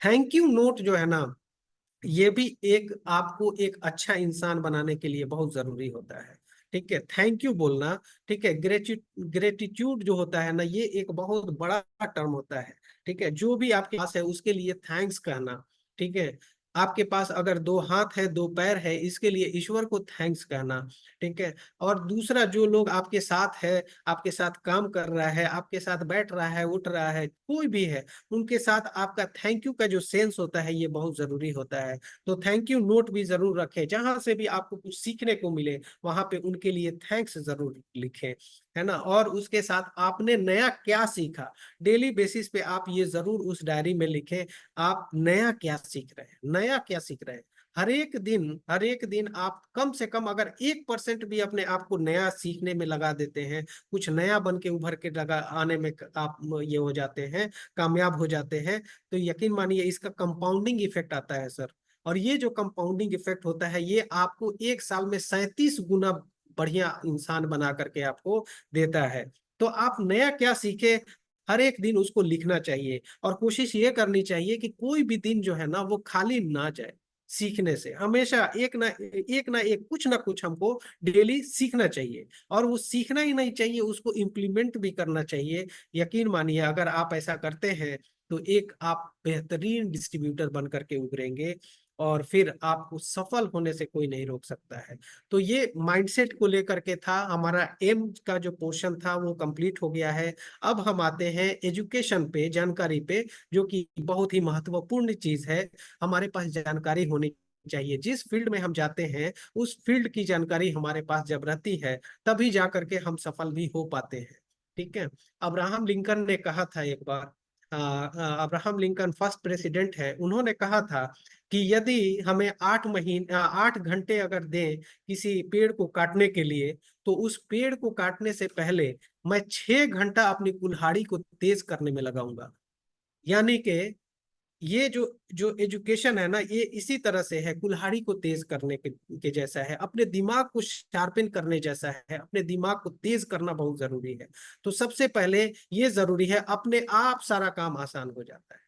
Speaker 2: थैंक यू नोट जो है ना, ये भी एक आपको एक अच्छा इंसान बनाने के लिए बहुत जरूरी होता है। ठीक है, थैंक यू बोलना। ठीक है, ग्रेटिट्यूड जो होता है ना, ये एक बहुत बड़ा टर्म होता है। ठीक है, जो भी आपके पास है उसके लिए थैंक्स कहना। ठीक है, आपके पास अगर दो हाथ है, दो पैर है, इसके लिए ईश्वर को थैंक्स कहना। ठीक है, और दूसरा, जो लोग आपके साथ है, आपके साथ काम कर रहा है, आपके साथ बैठ रहा है, उठ रहा है, कोई भी है, उनके साथ आपका थैंक यू का जो सेंस होता है ये बहुत जरूरी होता है। तो थैंक यू नोट भी जरूर रखें, जहां से भी आपको कुछ सीखने को मिले वहां पे उनके लिए थैंक्स जरूर लिखें, है ना। और उसके साथ आपने नया क्या सीखा, डेली बेसिस पे आप ये जरूर उस डायरी में लिखें, आप नया क्या सीख रहे हैं, नया क्या सीख रहे हैं। हर एक दिन आप कम से कम अगर 1% भी अपने आप को नया सीखने में लगा देते हैं, कुछ नया बन के उभर के लगा आने में आप ये हो जाते हैं, कामयाब हो जाते हैं, तो यकीन मानिए इसका कंपाउंडिंग इफेक्ट आता है सर। और ये जो कंपाउंडिंग इफेक्ट होता है ये आपको एक साल में 37 गुना बढ़िया इंसान बना करके आपको देता है। तो आप नया क्या सीखे, हर एक दिन उसको लिखना चाहिए, और कोशिश ये करनी चाहिए कि कोई भी दिन जो है ना वो खाली ना जाए। सीखने से हमेशा एक कुछ ना कुछ हमको डेली सीखना चाहिए, और वो सीखना ही नहीं चाहिए, उसको इम्प्लीमेंट भी करना चाहिए। यकीन मानिए अगर आप ऐसा करते हैं तो एक आप बेहतरीन डिस्ट्रीब्यूटर बन करके उभरेंगे, और फिर आपको सफल होने से कोई नहीं रोक सकता है। तो ये माइंडसेट को लेकर के था, हमारा एम का जो पोर्शन था वो कंप्लीट हो गया है। अब हम आते हैं एजुकेशन पे, जानकारी पे, जो कि बहुत ही महत्वपूर्ण चीज है। हमारे पास जानकारी होनी चाहिए, जिस फील्ड में हम जाते हैं उस फील्ड की जानकारी हमारे पास जब रहती है तभी जा करके हम सफल भी हो पाते हैं। ठीक है, अब्राहम लिंकन ने कहा था एक बार, अब्राहम लिंकन फर्स्ट प्रेसिडेंट है, उन्होंने कहा था कि यदि हमें 8 घंटे अगर दें किसी पेड़ को काटने के लिए, तो उस पेड़ को काटने से पहले मैं 6 घंटा अपनी कुल्हाड़ी को तेज करने में लगाऊंगा। यानी कि ये जो जो एजुकेशन है ना, ये इसी तरह से है, कुल्हाड़ी को तेज करने के जैसा है, अपने दिमाग को शार्पन करने जैसा है, अपने दिमाग को तेज करना बहुत जरूरी है। तो सबसे पहले ये जरूरी है, अपने आप सारा काम आसान हो जाता है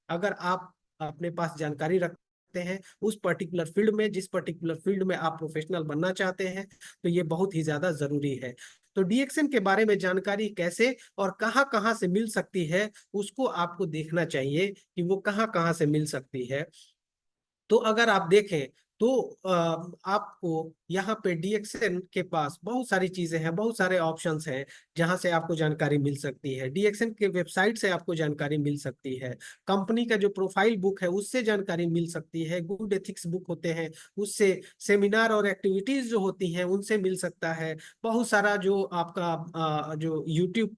Speaker 2: अगर आप अपने पास जानकारी रखते हैं उस पर्टिकुलर फील्ड में, जिस पर्टिकुलर फील्ड में आप प्रोफेशनल बनना चाहते हैं, तो ये बहुत ही ज्यादा जरूरी है। तो डीएक्शन के बारे में जानकारी कैसे और कहाँ कहाँ से मिल सकती है, उसको आपको देखना चाहिए कि वो कहाँ कहाँ से मिल सकती है। तो अगर आप देखें तो आपको यहाँ पे डीएक्सएन के पास बहुत सारी चीजें हैं, बहुत सारे ऑप्शंस हैं जहां से आपको जानकारी मिल सकती है। डीएक्सएन के वेबसाइट से आपको जानकारी मिल सकती है, कंपनी का जो प्रोफाइल बुक है उससे जानकारी मिल सकती है, गुड एथिक्स बुक होते हैं उससे, सेमिनार और एक्टिविटीज जो होती हैं उनसे मिल सकता है। बहुत सारा जो आपका जो यूट्यूब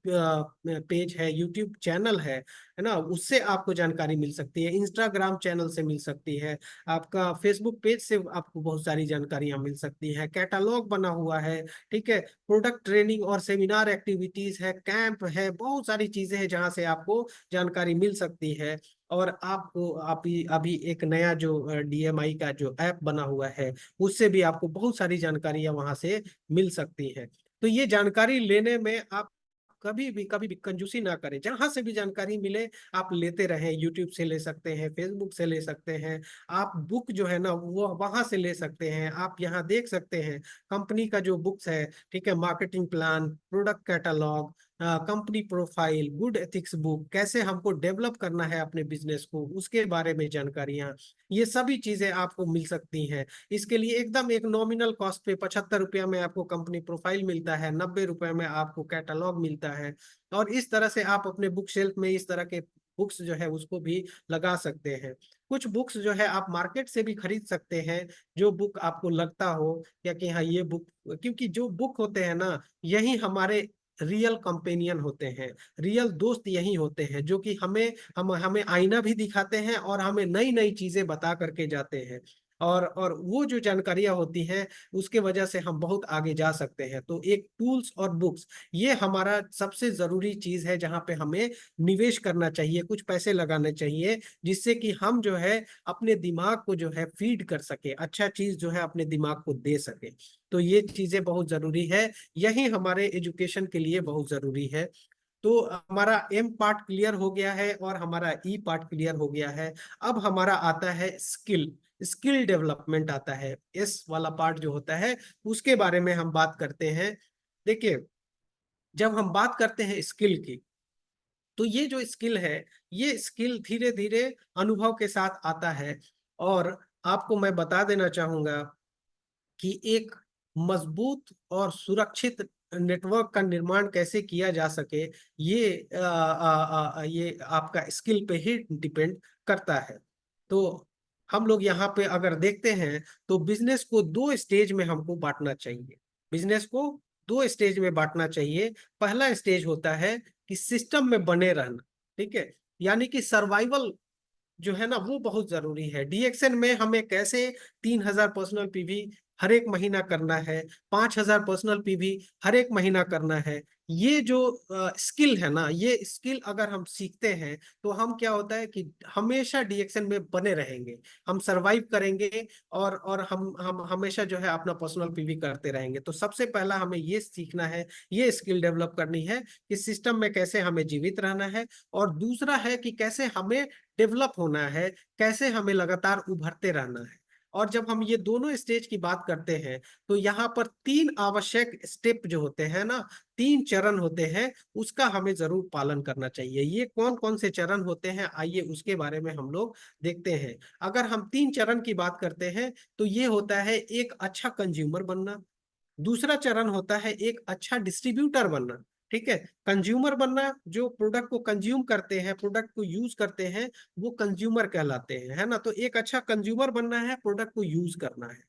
Speaker 2: पेज है, यूट्यूब चैनल है ना, उससे आपको जानकारी मिल सकती है, इंस्टाग्राम चैनल से मिल सकती है, आपका फेसबुक पेज से आपको बहुत सारी जानकारियां मिल सकती हैं, कैटलॉग बना हुआ है। ठीक है, प्रोडक्ट ट्रेनिंग और सेमिनार एक्टिविटीज है, कैंप है, बहुत सारी चीजें हैं जहां से आपको जानकारी मिल सकती है। और आपको अभी अभी एक नया जो डीएमआई का जो ऐप बना हुआ है उससे भी आपको बहुत सारी जानकारियां वहां से मिल सकती हैं। तो ये जानकारी लेने में आप कभी भी कंजूसी ना करें, जहां से भी जानकारी मिले आप लेते रहें। यूट्यूब से ले सकते हैं, फेसबुक से ले सकते हैं, आप बुक जो है ना वो वहां से ले सकते हैं। आप यहाँ देख सकते हैं कंपनी का जो बुक्स है, ठीक है, marketing plan, product catalogue, company profile, good ethics book, कैसे हमको डेवलप करना है अपने बिजनेस को उसके बारे में जानकारियां, ये सभी चीजें आपको मिल सकती हैं। इसके लिए एकदम एक नॉमिनल कॉस्ट पे 75 रुपया में आपको कंपनी प्रोफाइल मिलता है, 90 रुपए में आपको कैटलॉग मिलता है। और इस तरह से आप अपने बुक शेल्फ में इस तरह के बुक्स जो है उसको भी लगा सकते हैं। कुछ बुक्स जो है आप मार्केट से भी खरीद सकते हैं, जो बुक आपको लगता हो या कि हाँ ये बुक, क्योंकि जो बुक होते हैं ना यही हमारे रियल कंपेनियन होते हैं, रियल दोस्त यही होते हैं, जो कि हमें आईना भी दिखाते हैं और हमें नई नई चीजें बता करके जाते हैं। और वो जो जानकारियां होती हैं उसके वजह से हम बहुत आगे जा सकते हैं। तो एक टूल्स और बुक्स, ये हमारा सबसे जरूरी चीज है जहां पे हमें निवेश करना चाहिए, कुछ पैसे लगाने चाहिए, जिससे कि हम जो है अपने दिमाग को जो है फीड कर सके, अच्छा चीज जो है अपने दिमाग को दे सके। तो ये चीजें बहुत जरूरी है, यही हमारे एजुकेशन के लिए बहुत जरूरी है। तो हमारा एम पार्ट क्लियर हो गया है और हमारा ई पार्ट क्लियर हो गया है। अब हमारा आता है स्किल, स्किल डेवलपमेंट आता है, एस वाला पार्ट जो होता है उसके बारे में हम बात करते हैं। देखिए, जब हम बात करते हैं स्किल की, तो ये जो स्किल है, ये स्किल धीरे धीरे अनुभव के साथ आता है। और आपको मैं बता देना चाहूंगा कि एक मजबूत और सुरक्षित नेटवर्क का निर्माण कैसे किया जा सके, ये आपका स्किल पे ही डिपेंड करता है। तो हम लोग यहाँ पे अगर देखते हैं तो बिजनेस को दो स्टेज में हमको बांटना चाहिए। बिजनेस को दो स्टेज में बांटना चाहिए। पहला स्टेज होता है कि सिस्टम में बने रहना, ठीक है, यानी कि सर्वाइवल जो है ना वो बहुत जरूरी है। डीएक्सएन में हमें कैसे 3,000 पर्सनल पीवी हर एक महीना करना है, 5,000 पर्सनल पीवी हर एक महीना करना है, ये जो स्किल है ना, ये स्किल अगर हम सीखते हैं तो हम क्या होता है कि हमेशा डीएक्सएन में बने रहेंगे, हम सरवाइव करेंगे और हम हमेशा जो है अपना पर्सनल पीवी करते रहेंगे। तो सबसे पहला हमें ये सीखना है, ये स्किल डेवलप करनी है कि सिस्टम में कैसे हमें जीवित रहना है। और दूसरा है कि कैसे हमें डेवलप होना है, कैसे हमें लगातार उभरते रहना है। और जब हम ये दोनों स्टेज की बात करते हैं तो यहाँ पर तीन आवश्यक स्टेप जो होते हैं ना, तीन चरण होते हैं, उसका हमें जरूर पालन करना चाहिए। ये कौन कौन से चरण होते हैं, आइए उसके बारे में हम लोग देखते हैं। अगर हम तीन चरण की बात करते हैं तो ये होता है एक अच्छा कंज्यूमर बनना, दूसरा चरण होता है एक अच्छा डिस्ट्रीब्यूटर बनना, ठीक है। कंज्यूमर बनना, जो प्रोडक्ट को कंज्यूम करते हैं, प्रोडक्ट को यूज करते हैं, वो कंज्यूमर कहलाते हैं, है ना। तो एक अच्छा कंज्यूमर बनना है, प्रोडक्ट को यूज करना है।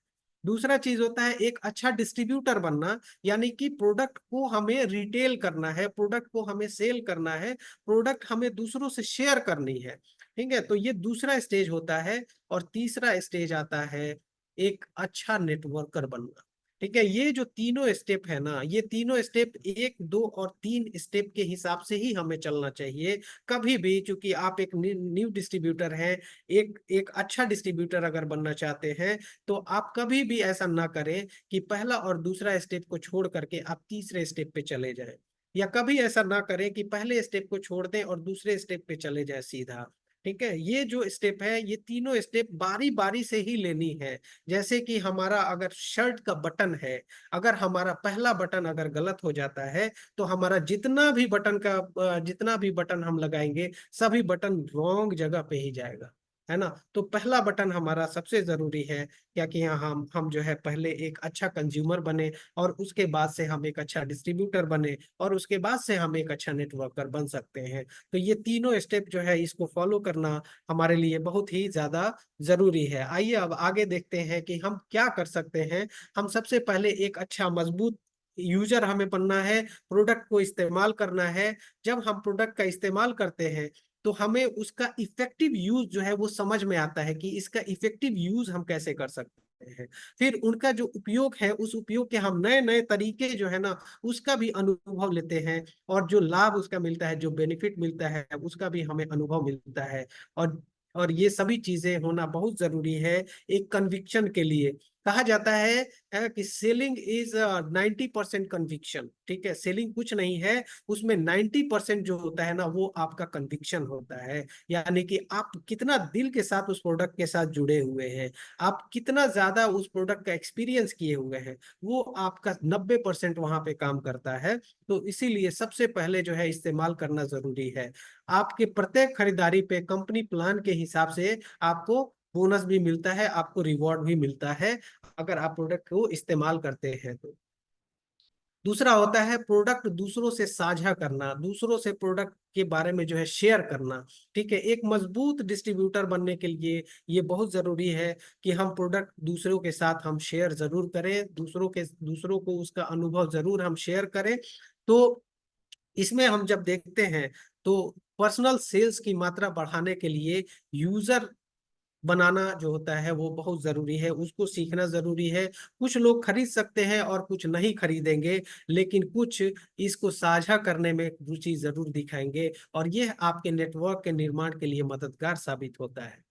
Speaker 2: दूसरा चीज होता है एक अच्छा डिस्ट्रीब्यूटर बनना, यानी कि प्रोडक्ट को हमें रिटेल करना है, प्रोडक्ट को हमें सेल करना है, प्रोडक्ट हमें दूसरों से शेयर करनी है, ठीक है। तो ये दूसरा स्टेज होता है। और तीसरा स्टेज आता है एक अच्छा नेटवर्कर बनना, ठीक है। ये जो तीनों स्टेप है ना, ये तीनों स्टेप एक दो और तीन स्टेप के हिसाब से ही हमें चलना चाहिए कभी भी। क्योंकि आप एक न्यू डिस्ट्रीब्यूटर हैं, एक एक अच्छा डिस्ट्रीब्यूटर अगर बनना चाहते हैं तो आप कभी भी ऐसा ना करें कि पहला और दूसरा स्टेप को छोड़ करके आप तीसरे स्टेप पे चले जाएं, या कभी ऐसा ना करें कि पहले स्टेप को छोड़ दें और दूसरे स्टेप पे चले जाएं सीधा, ठीक है। ये जो स्टेप है, ये तीनों स्टेप बारी बारी से ही लेनी है। जैसे कि हमारा अगर शर्ट का बटन है, अगर हमारा पहला बटन अगर गलत हो जाता है तो हमारा जितना भी बटन हम लगाएंगे सभी बटन रॉन्ग जगह पे ही जाएगा, है ना। तो पहला बटन हमारा सबसे जरूरी है, क्या कि यहाँ हम जो है पहले एक अच्छा कंज्यूमर बने, और उसके बाद से हम एक अच्छा डिस्ट्रीब्यूटर बने, और उसके बाद से हम एक अच्छा नेटवर्कर बन सकते हैं। तो ये तीनों स्टेप जो है इसको फॉलो करना हमारे लिए बहुत ही ज्यादा जरूरी है। आइए अब आगे देखते हैं कि हम क्या कर सकते हैं। हम सबसे पहले एक अच्छा मजबूत यूजर हमें बनना है, प्रोडक्ट को इस्तेमाल करना है। जब हम प्रोडक्ट का इस्तेमाल करते हैं तो हमें उसका इफेक्टिव यूज जो है वो समझ में आता है कि इसका इफेक्टिव यूज हम कैसे कर सकते हैं। फिर उनका जो उपयोग है, उस उपयोग के हम नए नए तरीके जो है ना उसका भी अनुभव लेते हैं, और जो लाभ उसका मिलता है, जो बेनिफिट मिलता है, उसका भी हमें अनुभव मिलता है। और और ये सभी चीजें होना बहुत जरूरी है एक कन्विक्शन के लिए। कहा जाता है कि सेलिंग इज 90% कन्विक्शन, ठीक है। सेलिंग कुछ नहीं है, उसमें 90% जो होता है ना वो आपका कन्विक्शन होता है। यानी कि आप कितना दिल के साथ उस प्रोडक्ट के साथ जुड़े हुए हैं, आप कितना ज्यादा उस प्रोडक्ट का एक्सपीरियंस किए हुए हैं, वो आपका 90% वहां पे काम करता है। तो इसीलिए सबसे पहले जो है इस्तेमाल करना जरूरी है। आपके प्रत्येक खरीदारी पे कंपनी प्लान के हिसाब से आपको बोनस भी मिलता है, आपको रिवॉर्ड भी मिलता है अगर आप प्रोडक्ट को इस्तेमाल करते हैं तो। दूसरा होता है प्रोडक्ट दूसरों से साझा करना, दूसरों से प्रोडक्ट के बारे में जो है शेयर करना, ठीक है। एक मजबूत डिस्ट्रीब्यूटर बनने के लिए ये बहुत जरूरी है कि हम प्रोडक्ट दूसरों के साथ हम शेयर जरूर करें, दूसरों को उसका अनुभव जरूर हम शेयर करें। तो इसमें हम जब देखते हैं तो पर्सनल सेल्स की मात्रा बढ़ाने के लिए यूजर बनाना जो होता है वो बहुत जरूरी है, उसको सीखना जरूरी है। कुछ लोग खरीद सकते हैं और कुछ नहीं खरीदेंगे, लेकिन कुछ इसको साझा करने में रुचि जरूर दिखाएंगे, और ये आपके नेटवर्क के निर्माण के लिए मददगार साबित होता है।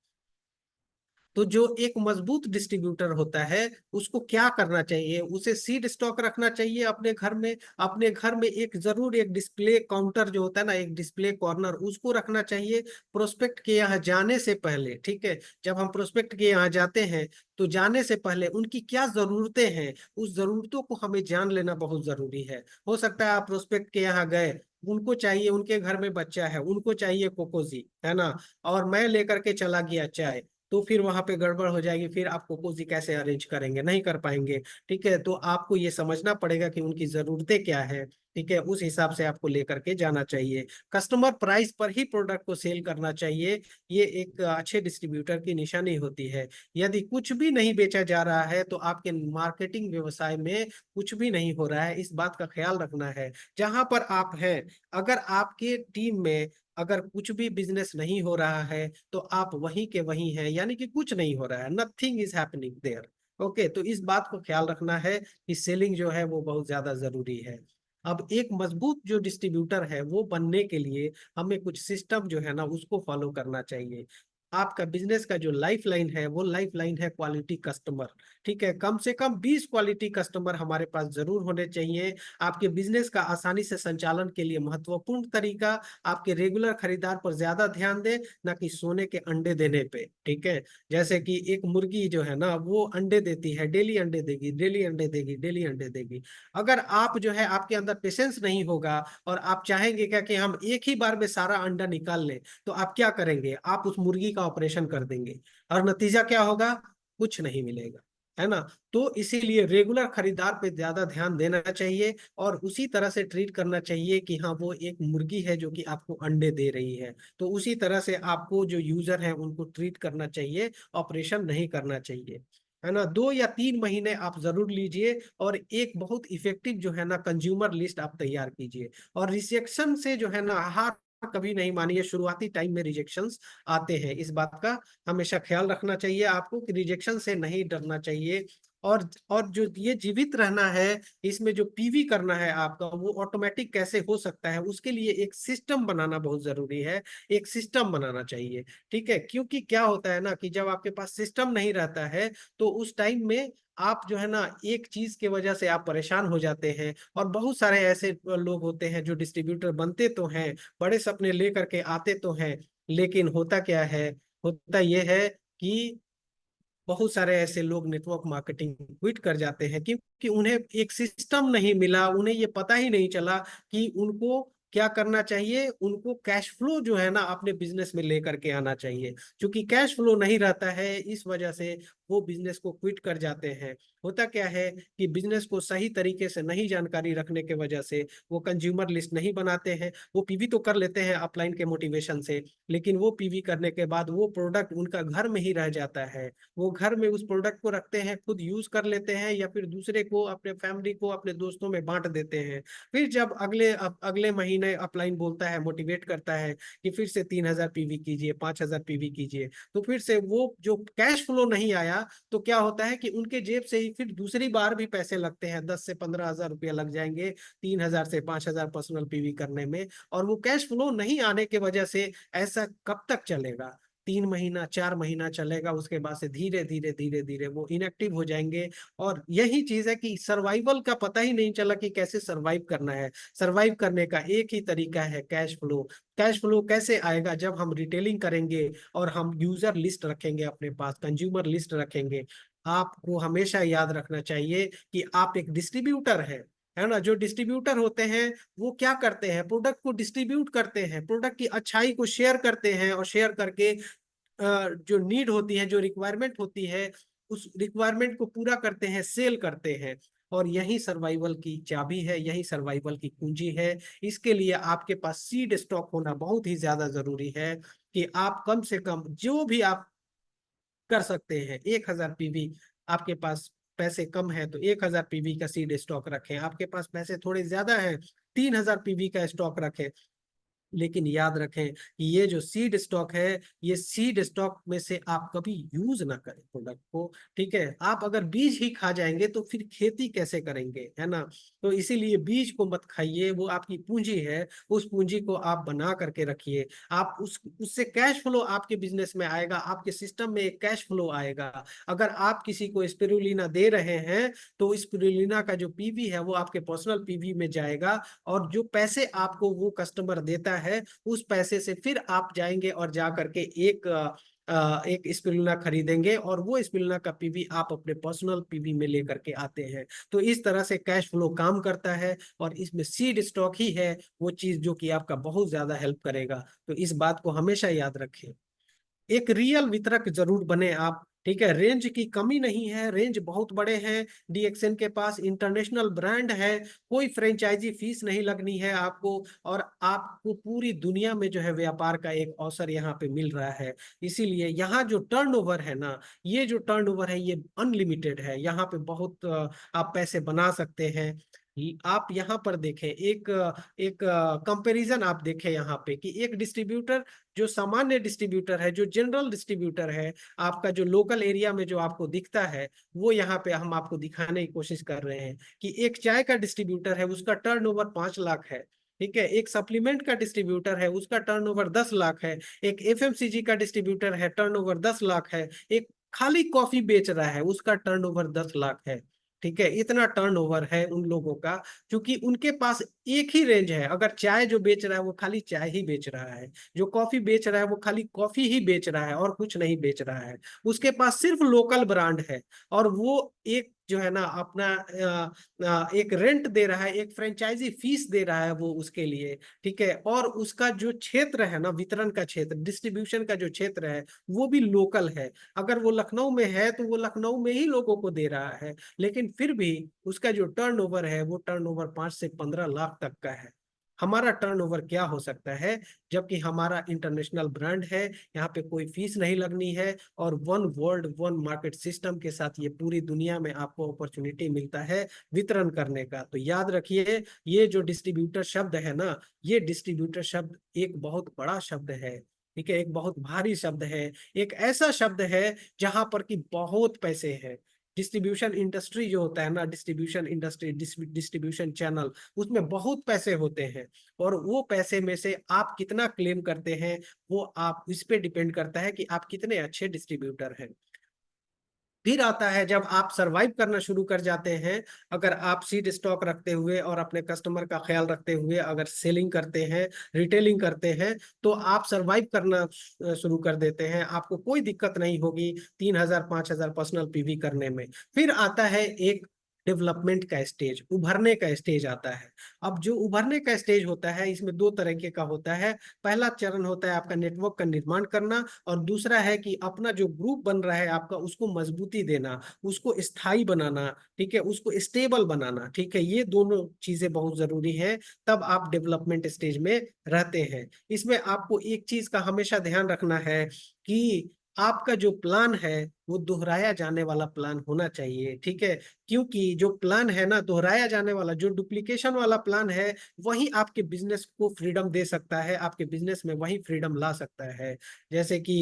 Speaker 2: तो जो एक मजबूत डिस्ट्रीब्यूटर होता है उसको क्या करना चाहिए, उसे सीड स्टॉक रखना चाहिए अपने घर में। अपने घर में एक जरूर एक डिस्प्ले काउंटर जो होता है ना, एक डिस्प्ले कॉर्नर, उसको रखना चाहिए प्रोस्पेक्ट के यहाँ जाने से पहले। ठीक है, जब हम प्रोस्पेक्ट के यहाँ जाते हैं तो जाने से पहले उनकी क्या जरूरतें हैं, उस जरूरतों को हमें जान लेना बहुत जरूरी है। हो सकता है आप प्रोस्पेक्ट के यहाँ गए, उनको चाहिए, उनके घर में बच्चा है, उनको चाहिए कोकोजी, है ना, और मैं लेकर के चला गया चाय, तो फिर वहां पे गड़बड़ हो जाएगी, फिर आप कोकोजी कैसे अरेंज करेंगे, नहीं कर पाएंगे। ठीक है, तो आपको ये समझना पड़ेगा कि उनकी जरूरतें क्या है। ठीक है, उस हिसाब से आपको लेकर के जाना चाहिए। कस्टमर प्राइस पर ही प्रोडक्ट को सेल करना चाहिए, ये एक अच्छे डिस्ट्रीब्यूटर की निशानी होती है। यदि कुछ भी नहीं बेचा जा रहा है तो आपके मार्केटिंग व्यवसाय में कुछ भी नहीं हो रहा है, इस बात का ख्याल रखना है। जहां पर आप हैं, अगर आपके टीम में अगर कुछ भी बिजनेस नहीं हो रहा है तो आप वहीं के वहीं हैं, यानी कि कुछ नहीं हो रहा है, nothing is happening there. Okay, तो इस बात को ख्याल रखना है कि सेलिंग जो है वो बहुत ज्यादा जरूरी है। अब एक मजबूत जो डिस्ट्रीब्यूटर है वो बनने के लिए हमें कुछ सिस्टम जो है ना उसको फॉलो करना चाहिए। आपका बिजनेस का जो लाइफ लाइन है वो लाइफ लाइन है क्वालिटी कस्टमर। ठीक है, कम से कम 20 क्वालिटी कस्टमर हमारे पास जरूर होने चाहिए। आपके बिजनेस का आसानी से संचालन के लिए महत्वपूर्ण तरीका, आपके रेगुलर खरीदार पर ज्यादा ध्यान दें, ना कि सोने के अंडे देने पे। ठीक है, जैसे कि एक मुर्गी जो है ना वो अंडे देती है, डेली अंडे देगी, डेली अंडे देगी, डेली अंडे देगी। अगर आप जो है आपके अंदर पेशेंस नहीं होगा और आप चाहेंगे क्या कि हम एक ही बार में सारा अंडा निकाल लें, तो आप क्या करेंगे, आप उस मुर्गी का ऑपरेशन कर देंगे और नतीजा क्या होगा, कुछ नहीं मिलेगा, है ना। तो इसीलिए रेगुलर खरीदार पे ज्यादा ध्यान देना चाहिए और उसी तरह से ट्रीट करना चाहिए कि हाँ वो एक मुर्गी है जो कि आपको अंडे दे रही है, तो उसी तरह से आपको जो यूजर है उनको ट्रीट करना चाहिए, ऑपरेशन नहीं करना चाहिए, है ना। 2 या 3 महीने आप जरूर लीजिए और एक बहुत इफेक्टिव जो है ना कंज्यूमर लिस्ट आप तैयार कीजिए। और रिजेक्शन से जो है ना हार कभी नहीं मानिए, शुरुआती टाइम में रिजेक्शंस आते हैं, इस बात का हमेशा ख्याल रखना चाहिए आपको कि रिजेक्शन से नहीं डरना चाहिए। और जो ये जीवित रहना है, इसमें जो पीवी करना है आपका वो ऑटोमेटिक कैसे हो सकता है, उसके लिए एक सिस्टम बनाना बहुत जरूरी है, एक सिस्टम बनाना चाहिए। ठीक है, क्योंकि क्या होता है ना कि जब आपके पास सिस्टम नहीं रहता है तो उस टाइम में आप जो है ना एक चीज की वजह से आप परेशान हो जाते हैं। और बहुत सारे ऐसे लोग होते हैं जो डिस्ट्रीब्यूटर बनते तो हैं, बड़े सपने लेकर के आते तो हैं, लेकिन होता क्या है, होता यह है कि बहुत सारे ऐसे लोग नेटवर्क मार्केटिंग क्विट कर जाते हैं क्योंकि उन्हें एक सिस्टम नहीं मिला, उन्हें ये पता ही नहीं चला कि उनको क्या करना चाहिए। उनको कैश फ्लो जो है ना अपने बिजनेस में लेकर के आना चाहिए, क्योंकि कैश फ्लो नहीं रहता है इस वजह से वो बिजनेस को क्विट कर जाते हैं। होता क्या है कि बिजनेस को सही तरीके से नहीं जानकारी रखने के वजह से वो कंज्यूमर लिस्ट नहीं बनाते हैं, वो पीवी तो कर लेते हैं अपलाइन के मोटिवेशन से, लेकिन वो पीवी करने के बाद वो प्रोडक्ट उनका घर में ही रह जाता है। वो घर में उस प्रोडक्ट को रखते हैं, खुद यूज कर लेते हैं या फिर दूसरे को, अपने फैमिली को, अपने दोस्तों में बांट देते हैं। फिर जब अगले महीने अपलाइन बोलता है, मोटिवेट करता है कि फिर से 3,000 पीवी कीजिए, 5,000 पीवी कीजिए, तो फिर से वो जो कैश फ्लो नहीं आया तो क्या होता है कि उनके जेब से ही फिर दूसरी बार भी पैसे लगते हैं, 10 से 15 हजार रुपया लग जाएंगे 3,000 से 5,000 पर्सनल पीवी करने में। और वो कैश फ्लो नहीं आने की वजह से ऐसा कब तक चलेगा, 3 महीना 4 महीना चलेगा, उसके बाद से धीरे धीरे धीरे धीरे वो इनएक्टिव हो जाएंगे। और यही चीज है कि सर्वाइवल का पता ही नहीं चला कि कैसे सर्वाइव करना है। सर्वाइव करने का एक ही तरीका है, कैश फ्लो। कैश फ्लो कैसे आएगा, जब हम रिटेलिंग करेंगे और हम यूजर लिस्ट रखेंगे, अपने पास कंज्यूमर लिस्ट रखेंगे। आपको हमेशा याद रखना चाहिए कि आप एक डिस्ट्रीब्यूटर है ना। जो डिस्ट्रीब्यूटर होते हैं वो क्या करते हैं, प्रोडक्ट को डिस्ट्रीब्यूट करते हैं, प्रोडक्ट की अच्छाई को शेयर करते हैं और शेयर करके जो नीड होती है, जो रिक्वायरमेंट होती है, उस रिक्वायरमेंट को पूरा करते हैं, सेल करते हैं। और यही सर्वाइवल की चाबी है, यही सर्वाइवल की कुंजी है। इसके लिए आपके पास सीड स्टॉक होना बहुत ही ज्यादा जरूरी है कि आप कम से कम जो भी आप कर सकते हैं, 1,000 पीवी आपके पास पैसे कम है तो 1,000 पीवी का सीड स्टॉक रखें, आपके पास पैसे थोड़े ज्यादा है 3,000 पीवी का स्टॉक रखें। लेकिन याद रखें कि ये जो सीड स्टॉक है, ये सीड स्टॉक में से आप कभी यूज ना करें प्रोडक्ट को, ठीक है। आप अगर बीज ही खा जाएंगे तो फिर खेती कैसे करेंगे, है ना। तो इसीलिए बीज को मत खाइए, वो आपकी पूंजी है, उस पूंजी को आप बना करके रखिए। आप उससे कैश फ्लो आपके बिजनेस में आएगा, आपके सिस्टम में एक कैश फ्लो आएगा। अगर आप किसी को स्पिरुलिना दे रहे हैं तो स्पिरुलिना का जो पीवी है वो आपके पर्सनल पीवी में जाएगा, और जो पैसे आपको वो कस्टमर देता है उस पैसे से फिर आप जाएंगे और जा करके एक स्पिरुलिना खरीदेंगे, और वो स्पिरुलिना का पीवी आप अपने पर्सनल पीवी में लेकर के आते हैं। तो इस तरह से कैश फ्लो काम करता है, और इसमें सीड स्टॉक ही है वो चीज जो कि आपका बहुत ज्यादा हेल्प करेगा। तो इस बात को हमेशा याद रखें। एक रियल वितरक जरूर बने आप, ठीक है। रेंज की कमी नहीं है, रेंज बहुत बड़े हैं, डीएक्सएन के पास इंटरनेशनल ब्रांड है, कोई फ्रेंचाइजी फीस नहीं लगनी है आपको, और आपको पूरी दुनिया में जो है व्यापार का एक अवसर यहाँ पे मिल रहा है। इसीलिए यहाँ जो टर्नओवर है ना, ये जो टर्नओवर है ये अनलिमिटेड है, यहाँ पे बहुत आप पैसे बना सकते हैं। आप यहाँ पर देखें, एक एक कंपैरिजन आप देखें यहाँ पे कि एक डिस्ट्रीब्यूटर, जो सामान्य डिस्ट्रीब्यूटर है, जो जनरल डिस्ट्रीब्यूटर है, आपका जो लोकल एरिया में जो आपको दिखता है, वो यहाँ पे हम आपको दिखाने की कोशिश कर रहे हैं कि एक चाय का डिस्ट्रीब्यूटर है, उसका टर्नओवर 5 लाख है, ठीक है। एक सप्लीमेंट का डिस्ट्रीब्यूटर है, उसका टर्नओवर 10 लाख है। एक एफएमसीजी का डिस्ट्रीब्यूटर है, टर्नओवर 10 लाख है। एक खाली कॉफी बेच रहा है, उसका टर्नओवर 10 लाख है, ठीक है। इतना टर्नओवर है उन लोगों का, क्योंकि उनके पास एक ही रेंज है। अगर चाय जो बेच रहा है वो खाली चाय ही बेच रहा है, जो कॉफी बेच रहा है वो खाली कॉफी ही बेच रहा है और कुछ नहीं बेच रहा है। उसके पास सिर्फ लोकल ब्रांड है, और वो एक जो है ना अपना एक रेंट दे रहा है, एक फ्रेंचाइजी फीस दे रहा है वो उसके लिए, ठीक है। और उसका जो क्षेत्र है ना, वितरण का क्षेत्र, डिस्ट्रीब्यूशन का जो क्षेत्र है, वो भी लोकल है। अगर वो लखनऊ में है तो वो लखनऊ में ही लोगों को दे रहा है, लेकिन फिर भी उसका जो टर्नओवर है वो टर्नओवर 5 से 15 लाख तक का है। हमारा टर्नओवर क्या हो सकता है, जबकि हमारा इंटरनेशनल ब्रांड है, यहाँ पे कोई फीस नहीं लगनी है, और one world one market system के साथ ये पूरी दुनिया में आपको अपॉर्चुनिटी मिलता है वितरण करने का। तो याद रखिए, ये जो डिस्ट्रीब्यूटर शब्द है ना, ये डिस्ट्रीब्यूटर शब्द एक बहुत बड़ा शब्द है, ठीक है। एक बहुत भारी शब्द है, एक ऐसा शब्द है जहां पर कि बहुत पैसे हैं। डिस्ट्रीब्यूशन इंडस्ट्री जो होता है ना, डिस्ट्रीब्यूशन इंडस्ट्री, डिस्ट्रीब्यूशन चैनल, उसमें बहुत पैसे होते हैं, और वो पैसे में से आप कितना क्लेम करते हैं वो आप इस पे डिपेंड करता है कि आप कितने अच्छे डिस्ट्रीब्यूटर हैं। फिर आता है जब आप सरवाइव करना शुरू कर जाते हैं, अगर आप सीड स्टॉक रखते हुए और अपने कस्टमर का ख्याल रखते हुए अगर सेलिंग करते हैं, रिटेलिंग करते हैं, तो आप सरवाइव करना शुरू कर देते हैं, आपको कोई दिक्कत नहीं होगी 3,000 5,000 पर्सनल पीवी करने में। फिर आता है एक डेवलपमेंट का स्टेज, उभरने का स्टेज आता है। अब जो उभरने का स्टेज होता है, इसमें दो तरीके का होता है। पहला चरण होता है आपका नेटवर्क का निर्माण करना, और दूसरा है कि अपना जो ग्रुप बन रहा है आपका, उसको मजबूती देना, उसको स्थायी बनाना, ठीक है, उसको स्टेबल बनाना, ठीक है। ये दोनों चीजें बहुत जरूरी है, तब आप डेवलपमेंट स्टेज में रहते हैं। इसमें आपको एक चीज का हमेशा ध्यान रखना है कि आपका जो प्लान है वो दोहराया जाने वाला प्लान होना चाहिए, ठीक है। क्योंकि जो प्लान है ना दोहराया जाने वाला, जो डुप्लीकेशन वाला प्लान है, वही आपके बिजनेस को फ्रीडम दे सकता है, आपके बिजनेस में वही फ्रीडम ला सकता है। जैसे कि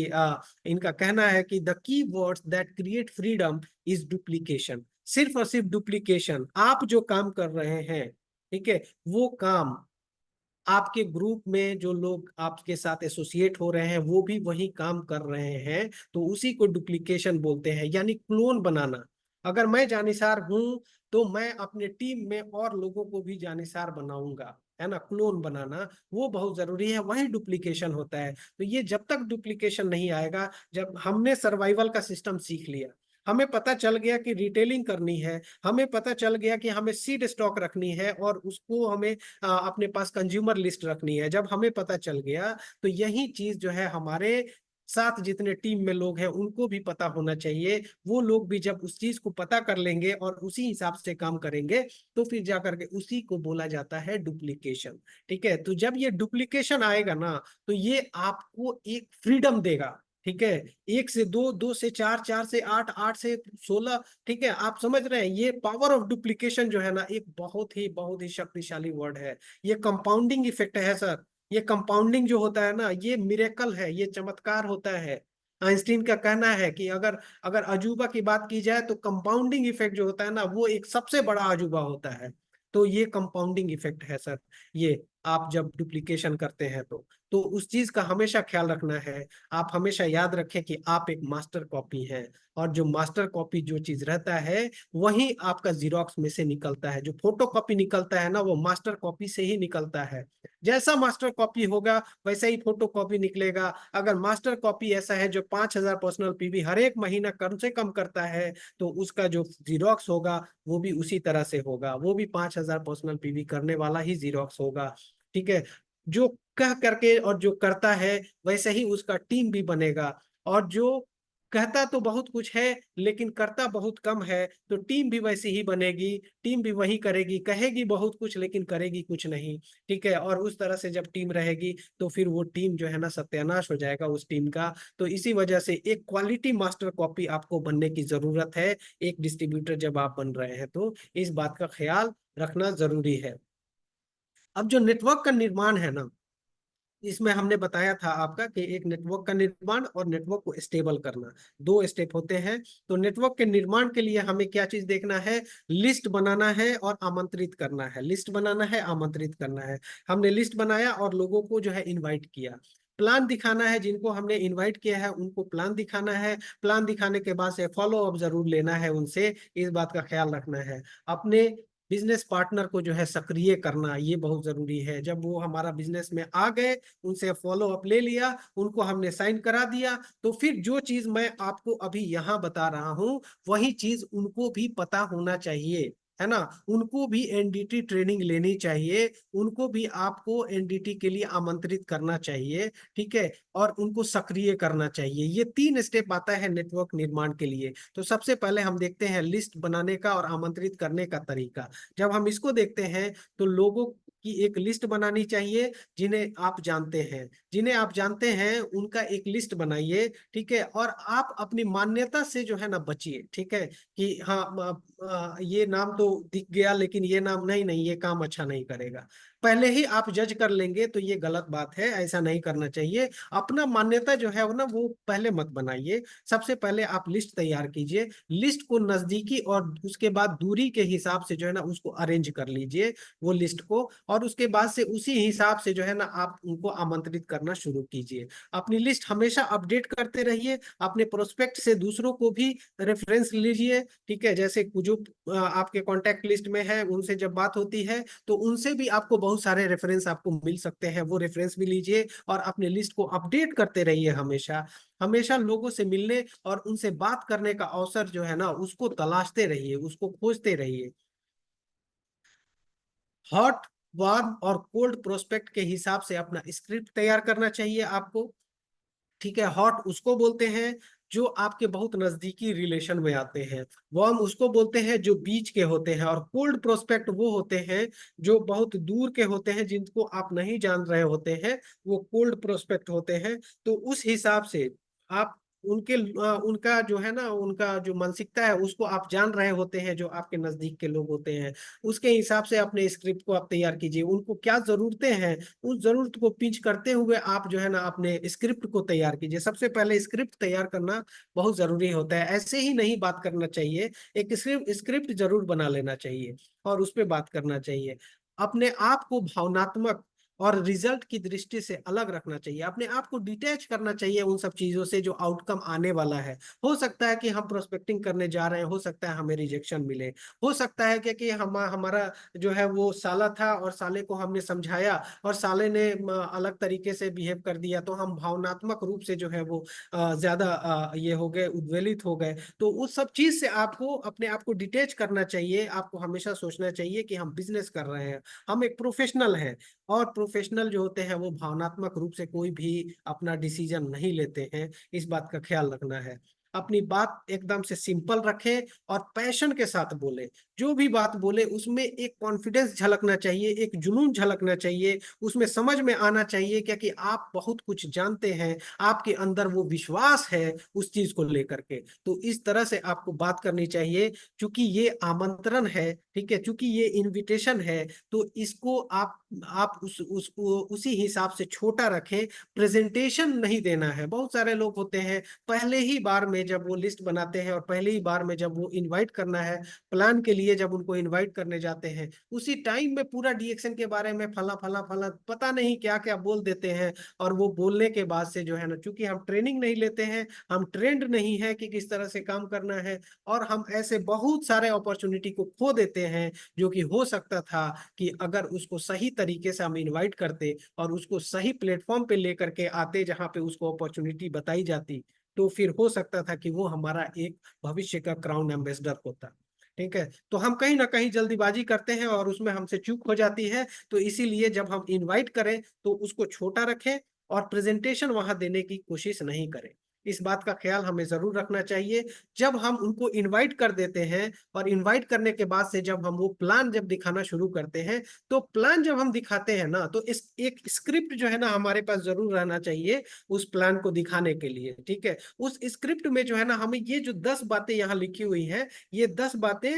Speaker 2: इनका कहना है कि the key words that create freedom is duplication. सिर्फ और सिर्फ डुप्लीकेशन, आप जो काम कर रहे हैं, ठीक है, वो काम आपके ग्रुप में जो लोग आपके साथ एसोसिएट हो रहे हैं वो भी वही काम कर रहे हैं, तो उसी को डुप्लीकेशन बोलते हैं, यानी क्लोन बनाना। अगर मैं जानिसार हूं तो मैं अपने टीम में और लोगों को भी जानिसार बनाऊंगा, है ना। क्लोन बनाना वो बहुत जरूरी है, वही डुप्लीकेशन होता है। तो ये जब तक डुप्लीकेशन नहीं आएगा, जब हमने सर्वाइवल का सिस्टम सीख लिया, हमें पता चल गया कि रिटेलिंग करनी है, हमें पता चल गया कि हमें सीड स्टॉक रखनी है, और उसको हमें अपने पास कंज्यूमर लिस्ट रखनी है, जब हमें पता चल गया, तो यही चीज जो है हमारे साथ जितने टीम में लोग हैं उनको भी पता होना चाहिए। वो लोग भी जब उस चीज को पता कर लेंगे और उसी हिसाब से काम करेंगे, तो फिर जाकर के उसी को बोला जाता है डुप्लीकेशन, ठीक है। तो जब ये डुप्लीकेशन आएगा ना, तो ये आपको एक फ्रीडम देगा, ठीक है। 1 से 2, 2 से 4, 4 से 8, 8 से 16, ठीक है। आप समझ रहे हैं, ये पावर ऑफ डुप्लीकेशन जो है ना, एक बहुत ही शक्तिशाली वर्ड है। ये कंपाउंडिंग इफेक्ट है सर। ये कंपाउंडिंग जो होता है ना, ये मिरेकल है, ये चमत्कार होता है। आइंस्टीन का कहना है कि अगर अगर अजूबा की बात की जाए तो कंपाउंडिंग इफेक्ट जो होता है ना, वो एक सबसे बड़ा अजूबा होता है। तो ये कंपाउंडिंग इफेक्ट है सर। ये आप जब डुप्लीकेशन करते हैं तो उस चीज का हमेशा ख्याल रखना है। आप हमेशा याद रखें कि आप एक मास्टर कॉपी हैं, और जो मास्टर कॉपी जो चीज रहता है वही आपका जीरोक्स में से निकलता है। जो फोटो कॉपी निकलता है ना, वो मास्टर कॉपी से ही निकलता है। जैसा मास्टर कॉपी होगा वैसा ही फोटो कॉपी निकलेगा। अगर मास्टर कॉपी ऐसा है जो 5,000 पर्सनल पीवी हर एक महीना कम से कम करता है, तो उसका जो जीरोक्स होगा वो भी उसी तरह से होगा, वो भी 5,000 पर्सनल पीवी करने वाला ही जीरोक्स होगा। ठीक है। जो कह करके और जो करता है वैसे ही उसका टीम भी बनेगा। और जो कहता तो बहुत कुछ है लेकिन करता बहुत कम है, तो टीम भी वैसी ही बनेगी। टीम भी वही करेगी, कहेगी बहुत कुछ लेकिन करेगी कुछ नहीं। ठीक है। और उस तरह से जब टीम रहेगी तो फिर वो टीम जो है ना, सत्यानाश हो जाएगा उस टीम का। तो इसी वजह से एक क्वालिटी मास्टर कॉपी आपको बनने की जरूरत है। एक डिस्ट्रीब्यूटर जब आप बन रहे हैं तो इस बात का ख्याल रखना जरूरी है। अब जो नेटवर्क का निर्माण है ना, इसमें हमने बताया था आपका कि एक नेटवर्क का निर्माण और नेटवर्क को स्टेबल करना, दो स्टेप होते हैं। तो नेटवर्क के निर्माण के लिए हमें क्या चीज देखना है? लिस्ट बनाना है और आमंत्रित करना है। लिस्ट बनाना है, आमंत्रित करना है। हमने लिस्ट बनाया और लोगों को जो है इनवाइट किया। प्लान दिखाना है, जिनको हमने इनवाइट किया है उनको प्लान दिखाना है। प्लान दिखाने के बाद से फॉलो अप जरूर लेना है उनसे, इस बात का ख्याल रखना है। अपने बिजनेस पार्टनर को जो है सक्रिय करना, ये बहुत जरूरी है। जब वो हमारा बिजनेस में आ गए, उनसे फॉलो अप ले लिया, उनको हमने साइन करा दिया, तो फिर जो चीज मैं आपको अभी यहाँ बता रहा हूँ वही चीज उनको भी पता होना चाहिए, है ना। उनको भी एनडीटी ट्रेनिंग लेनी चाहिए, उनको भी आपको एनडीटी के लिए आमंत्रित करना चाहिए। ठीक है। और उनको सक्रिय करना चाहिए। ये 3 स्टेप आता है नेटवर्क निर्माण के लिए। तो सबसे पहले हम देखते हैं लिस्ट बनाने का और आमंत्रित करने का तरीका। जब हम इसको देखते हैं तो लोगों की एक लिस्ट बनानी चाहिए जिन्हें आप जानते हैं। जिन्हें आप जानते हैं उनका एक लिस्ट बनाइए। ठीक है। और आप अपनी मान्यता से जो है ना बचिए। ठीक है। कि हाँ, ये नाम तो दिख गया लेकिन ये नाम नहीं, नहीं ये काम अच्छा नहीं करेगा। पहले ही आप जज कर लेंगे तो ये गलत बात है, ऐसा नहीं करना चाहिए। अपना मान्यता जो है वो ना, वो पहले मत बनाइए। सबसे पहले आप लिस्ट तैयार कीजिए। लिस्ट को नजदीकी और उसके बाद दूरी के हिसाब से जो है ना उसको अरेंज कर लीजिए, वो लिस्ट को। और उसके बाद से उसी हिसाब से जो है ना आप उनको आमंत्रित करना शुरू कीजिए। अपनी लिस्ट हमेशा अपडेट करते रहिए। अपने प्रोस्पेक्ट से दूसरों को भी रेफरेंस लीजिए। ठीक है। जैसे जो आपके कॉन्टैक्ट लिस्ट में है उनसे जब बात होती है तो उनसे भी आपको बहुत सारे रेफरेंस आपको मिल सकते हैं, वो रेफरेंस भी लीजिए। और अपने लिस्ट को अपडेट करते रहिए हमेशा। हमेशा लोगों से मिलने और उनसे बात करने का अवसर जो है ना उसको तलाशते रहिए, उसको खोजते रहिए। हॉट, वार्म और कोल्ड प्रोस्पेक्ट के हिसाब से अपना स्क्रिप्ट तैयार करना चाहिए आपको। ठीक है। हॉट उसको बोलते हैं जो आपके बहुत नजदीकी रिलेशन में आते हैं। वार्म उसको बोलते हैं जो बीच के होते हैं। और कोल्ड प्रोस्पेक्ट वो होते हैं जो बहुत दूर के होते हैं, जिनको आप नहीं जान रहे होते हैं, वो कोल्ड प्रोस्पेक्ट होते हैं। तो उस हिसाब से आप उनका जो है ना, उनका जो मानसिकता है उसको आप जान रहे होते हैं, जो आपके नजदीक के लोग होते हैं। उसके हिसाब से अपने स्क्रिप्ट को आप तैयार कीजिए। उनको क्या जरूरतें हैं, उस जरूरत को पिंच करते हुए आप जो है ना अपने स्क्रिप्ट को तैयार कीजिए। सबसे पहले स्क्रिप्ट तैयार करना बहुत जरूरी होता है। ऐसे ही नहीं बात करना चाहिए, एक स्क्रिप्ट जरूर बना लेना चाहिए और उस पर बात करना चाहिए। अपने आप को भावनात्मक और रिजल्ट की दृष्टि से अलग रखना चाहिए। अपने आप को डिटैच करना चाहिए उन सब चीजों से जो आउटकम आने वाला है। हो सकता है कि हम प्रोस्पेक्टिंग करने जा रहे हैं, हो सकता है हमें रिजेक्शन मिले। हो सकता है कि हमारा जो है वो साला था और साले को हमने समझाया और साले ने अलग तरीके से बिहेव कर दिया, तो हम भावनात्मक रूप से जो है वो ज्यादा ये हो गए, उद्वेलित हो गए। तो उस सब चीज से आपको अपने आप को डिटेच करना चाहिए। आपको हमेशा सोचना चाहिए कि हम बिजनेस कर रहे हैं, हम एक प्रोफेशनल हैं। और प्रोफेशनल जो होते हैं वो भावनात्मक रूप से कोई भी अपना डिसीजन नहीं लेते हैं, इस बात का ख्याल रखना है। अपनी बात एकदम से सिंपल रखें और पैशन के साथ बोले। जो भी बात बोले उसमें एक कॉन्फिडेंस झलकना चाहिए, एक जुनून झलकना चाहिए। उसमें समझ में आना चाहिए क्योंकि आप बहुत कुछ जानते हैं, आपके अंदर वो विश्वास है उस चीज को लेकर के। तो इस तरह से आपको बात करनी चाहिए। क्योंकि ये आमंत्रण है, ठीक है, क्योंकि ये इनविटेशन है, तो इसको आप आप उसको उसी हिसाब से छोटा रखें। प्रेजेंटेशन नहीं देना है। बहुत सारे लोग होते हैं पहले ही बार में जब वो लिस्ट बनाते हैं और पहले ही बार में जब वो इनवाइट करना है प्लान के लिए, जब उनको इनवाइट करने जाते हैं उसी टाइम में पूरा डीएक्शन के बारे में फला फला फला पता नहीं क्या क्या बोल देते हैं। और वो बोलने के बाद से जो है ना, चूंकि हम ट्रेनिंग नहीं लेते हैं, हम ट्रेंड नहीं है कि किस तरह से काम करना है, और हम ऐसे बहुत सारे अपॉर्चुनिटी को खो देते हैं जो कि हो सकता था कि अगर उसको सही तरीके से हम इनवाइट करते और उसको सही प्लेटफॉर्म पे लेकर के आते जहां पे उसको अपॉर्चुनिटी बताई जाती, तो फिर हो सकता था कि वो हमारा एक भविष्य का क्राउन एम्बेसडर होता। ठीक है, तो हम कहीं ना कहीं जल्दीबाजी करते हैं और उसमें हमसे चूक हो जाती है। तो इसीलिए जब हम इनवाइट करें तो उसको छोटा रखें और प्रेजेंटेशन वहां देने की कोशिश नहीं करें। इस बात का ख्याल हमें जरूर रखना चाहिए। जब हम उनको इनवाइट कर देते हैं और इनवाइट करने के बाद से जब हम वो प्लान जब दिखाना शुरू करते हैं, तो प्लान जब हम दिखाते हैं ना, तो इस एक स्क्रिप्ट जो है ना हमारे पास जरूर रहना चाहिए उस प्लान को दिखाने के लिए। ठीक है, उस स्क्रिप्ट में जो है ना हमें ये जो 10 बातें यहाँ लिखी हुई हैं, ये 10 बातें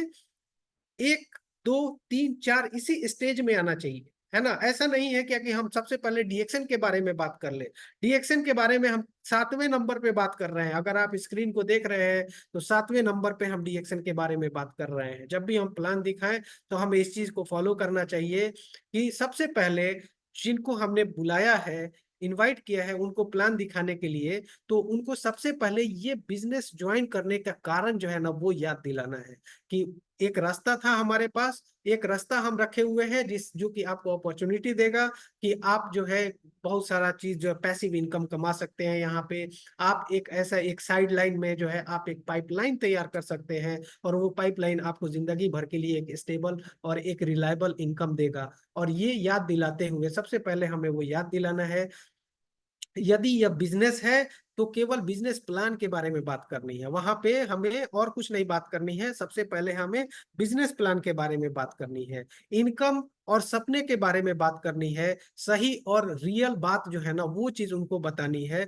Speaker 2: 1 2 3 4 इसी स्टेज में आना चाहिए, है ना। ऐसा नहीं है क्या कि हम सबसे पहले डीएक्शन के बारे में बात कर ले। डीएक्शन के बारे में हम 7वें नंबर पे बात कर रहे हैं। अगर आप स्क्रीन को देख रहे हैं तो 7वें नंबर पे हम डीएक्शन के बारे में बात कर रहे हैं। जब भी हम प्लान दिखाएं तो हमें इस चीज को फॉलो करना चाहिए कि सबसे पहले जिनको हमने बुलाया है, इनवाइट किया है उनको प्लान दिखाने के लिए, तो उनको सबसे पहले ये बिजनेस ज्वाइन करने का कारण जो है ना वो याद दिलाना है कि एक रास्ता था हमारे पास, एक रास्ता हम रखे हुए हैं जिस जो कि आपको अपॉर्चुनिटी देगा कि आप जो है बहुत सारा चीज जो है पैसिव इनकम कमा सकते हैं यहाँ पे। आप एक ऐसा एक साइड लाइन में जो है आप एक पाइपलाइन तैयार कर सकते हैं और वो पाइपलाइन आपको जिंदगी भर के लिए एक स्टेबल और एक रिलायबल इनकम देगा। और ये याद दिलाते हुए सबसे पहले हमें वो याद दिलाना है, यदि यह बिजनेस है तो केवल बिजनेस प्लान के बारे में बात करनी है। वहां पे हमें और कुछ नहीं बात करनी है, सबसे पहले हमें बिजनेस प्लान के बारे में बात करनी है, इनकम और सपने के बारे में बात करनी है। सही और रियल बात जो है ना वो चीज उनको बतानी है।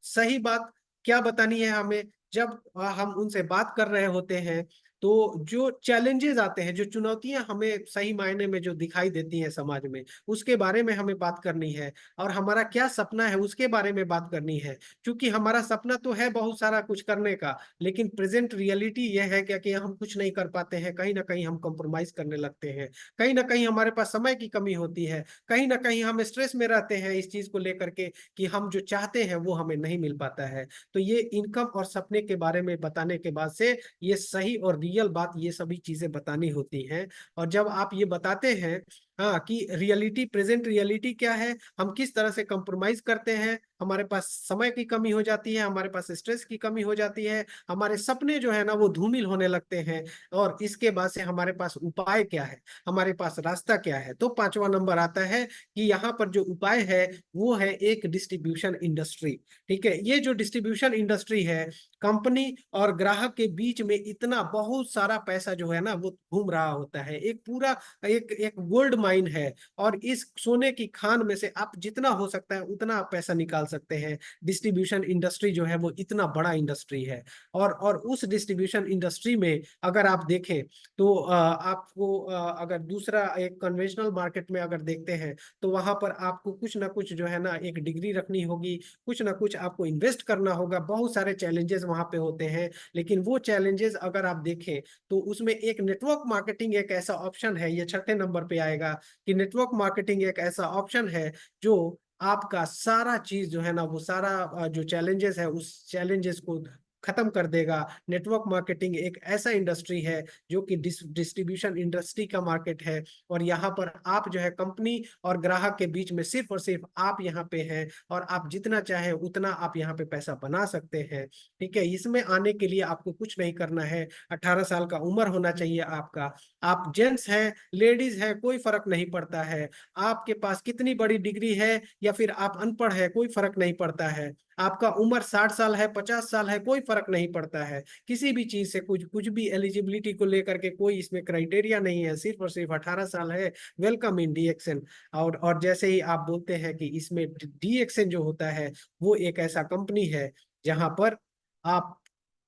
Speaker 2: सही बात क्या बतानी है हमें, जब हम उनसे बात कर रहे होते हैं तो जो चैलेंजेस आते हैं, जो चुनौतियां हमें सही मायने में जो दिखाई देती हैं समाज में, उसके बारे में हमें बात करनी है। और हमारा क्या सपना है उसके बारे में बात करनी है। क्योंकि हमारा सपना तो है बहुत सारा कुछ करने का, लेकिन प्रेजेंट रियलिटी यह है क्या कि हम कुछ नहीं कर पाते हैं। कहीं ना कहीं हम कंप्रोमाइज करने लगते हैं, कहीं ना कहीं हमारे पास समय की कमी होती है, कहीं ना कहीं हम स्ट्रेस में रहते हैं इस चीज को लेकर के कि हम जो चाहते हैं वो हमें नहीं मिल पाता है। तो ये इनकम और सपने के बारे में बताने के बाद से ये सही और रियल बात ये सभी चीजें बतानी होती हैं। और जब आप ये बताते हैं हाँ कि रियलिटी, प्रेजेंट रियलिटी क्या है, हम किस तरह से कंप्रोमाइज करते हैं, हमारे पास समय की कमी हो जाती है, हमारे पास स्ट्रेस की कमी हो जाती है, हमारे सपने जो है ना वो धूमिल होने लगते हैं। और इसके बाद से हमारे पास उपाय क्या है, हमारे पास रास्ता क्या है, तो 5वां नंबर आता है कि यहाँ पर जो उपाय है वो है एक डिस्ट्रीब्यूशन इंडस्ट्री। ठीक है, ये जो डिस्ट्रीब्यूशन इंडस्ट्री है, कंपनी और ग्राहक के बीच में इतना बहुत सारा पैसा जो है ना वो घूम रहा होता है, एक पूरा एक एक गोल्ड माइन है। और इस सोने की खान में से आप जितना हो सकता है उतना आप पैसा निकाल सकते हैं। डिस्ट्रीब्यूशन इंडस्ट्री जो है वो इतना बड़ा इंडस्ट्री है। और उस डिस्ट्रीब्यूशन इंडस्ट्री में अगर आप देखें तो आपको अगर दूसरा एक कन्वेंशनल मार्केट में अगर देखते हैं तो वहां पर आपको कुछ ना कुछ जो है ना एक डिग्री रखनी होगी, कुछ ना कुछ आपको इन्वेस्ट करना होगा, बहुत सारे चैलेंजेस वहां पे होते हैं। लेकिन वो चैलेंजेस अगर आप देखें तो उसमें एक नेटवर्क मार्केटिंग एक ऐसा ऑप्शन है, ये 6ठे नंबर पे आएगा कि नेटवर्क मार्केटिंग एक ऐसा ऑप्शन है जो आपका सारा चीज जो है ना वो सारा जो चैलेंजेस है उस चैलेंजेस को खत्म कर देगा। नेटवर्क मार्केटिंग एक ऐसा इंडस्ट्री है जो कि डिस्ट्रीब्यूशन इंडस्ट्री का मार्केट है। और यहाँ पर आप जो है कंपनी और ग्राहक के बीच में सिर्फ और सिर्फ आप यहाँ पे हैं और आप जितना चाहे उतना आप यहाँ पे पैसा बना सकते हैं। ठीक है, इसमें आने के लिए आपको कुछ नहीं करना है। 18 साल का उम्र होना चाहिए आपका। आप जेंट्स हैं लेडीज हैं कोई फर्क नहीं पड़ता है। आपके पास कितनी बड़ी डिग्री है या फिर आप अनपढ़ है कोई फर्क नहीं पड़ता है। आपका उम्र 60 साल है 50 साल है कोई फर्क नहीं पड़ता है। किसी भी चीज से कुछ कुछ भी एलिजिबिलिटी को लेकर के कोई इसमें क्राइटेरिया नहीं है, सिर्फ और सिर्फ 18 साल है। Welcome in DXN. और जैसे ही आप बोलते हैं कि इसमें डीएक्सन जो होता है वो एक ऐसा कंपनी है जहां पर आप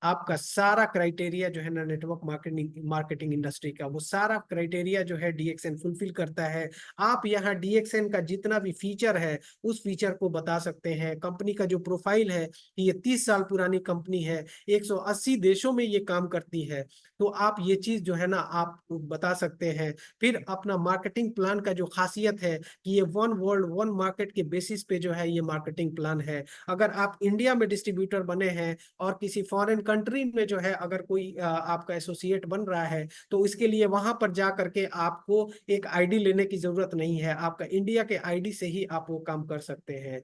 Speaker 2: आपका सारा क्राइटेरिया जो है ना नेटवर्क मार्केटिंग इंडस्ट्री का, वो सारा क्राइटेरिया जो है डीएक्सएन फुलफिल करता है। आप यहाँ डीएक्सएन का जितना भी फीचर है उस फीचर को बता सकते हैं। कंपनी का जो प्रोफाइल है, ये 30 साल पुरानी कंपनी है, 180 देशों में ये काम करती है, तो आप ये चीज जो है ना आप बता सकते हैं। फिर अपना मार्केटिंग प्लान का जो खासियत है कि ये वन वर्ल्ड वन मार्केट के बेसिस पे जो है ये मार्केटिंग प्लान है। अगर आप इंडिया में डिस्ट्रीब्यूटर बने हैं और किसी फॉरेन कंट्री में जो है अगर कोई आपका एसोसिएट बन रहा है, तो इसके लिए वहां पर जा करके आपको एक आईडी लेने की जरूरत नहीं है, आपका इंडिया के आईडी से ही आप वो काम कर सकते हैं।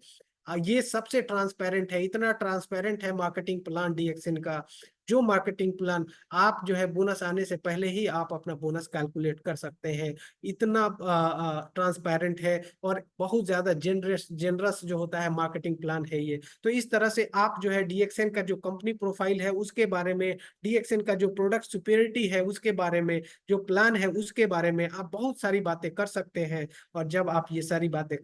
Speaker 2: ये सबसे ट्रांसपेरेंट है, इतना ट्रांसपेरेंट है मार्केटिंग प्लान डीएक्सएन का। जो मार्केटिंग प्लान आप जो है बोनस आने से पहले ही आप अपना बोनस कैलकुलेट कर सकते हैं, इतना ट्रांसपेरेंट है और बहुत ज्यादा जेनरस जो होता है मार्केटिंग प्लान है ये। तो इस तरह से आप जो है डीएक्सएन का जो कंपनी प्रोफाइल है उसके बारे में, डीएक्सएन का जो प्रोडक्ट सुपेरिटी है उसके बारे में, जो प्लान है उसके बारे में आप बहुत सारी बातें कर सकते हैं। और जब आप ये सारी बातें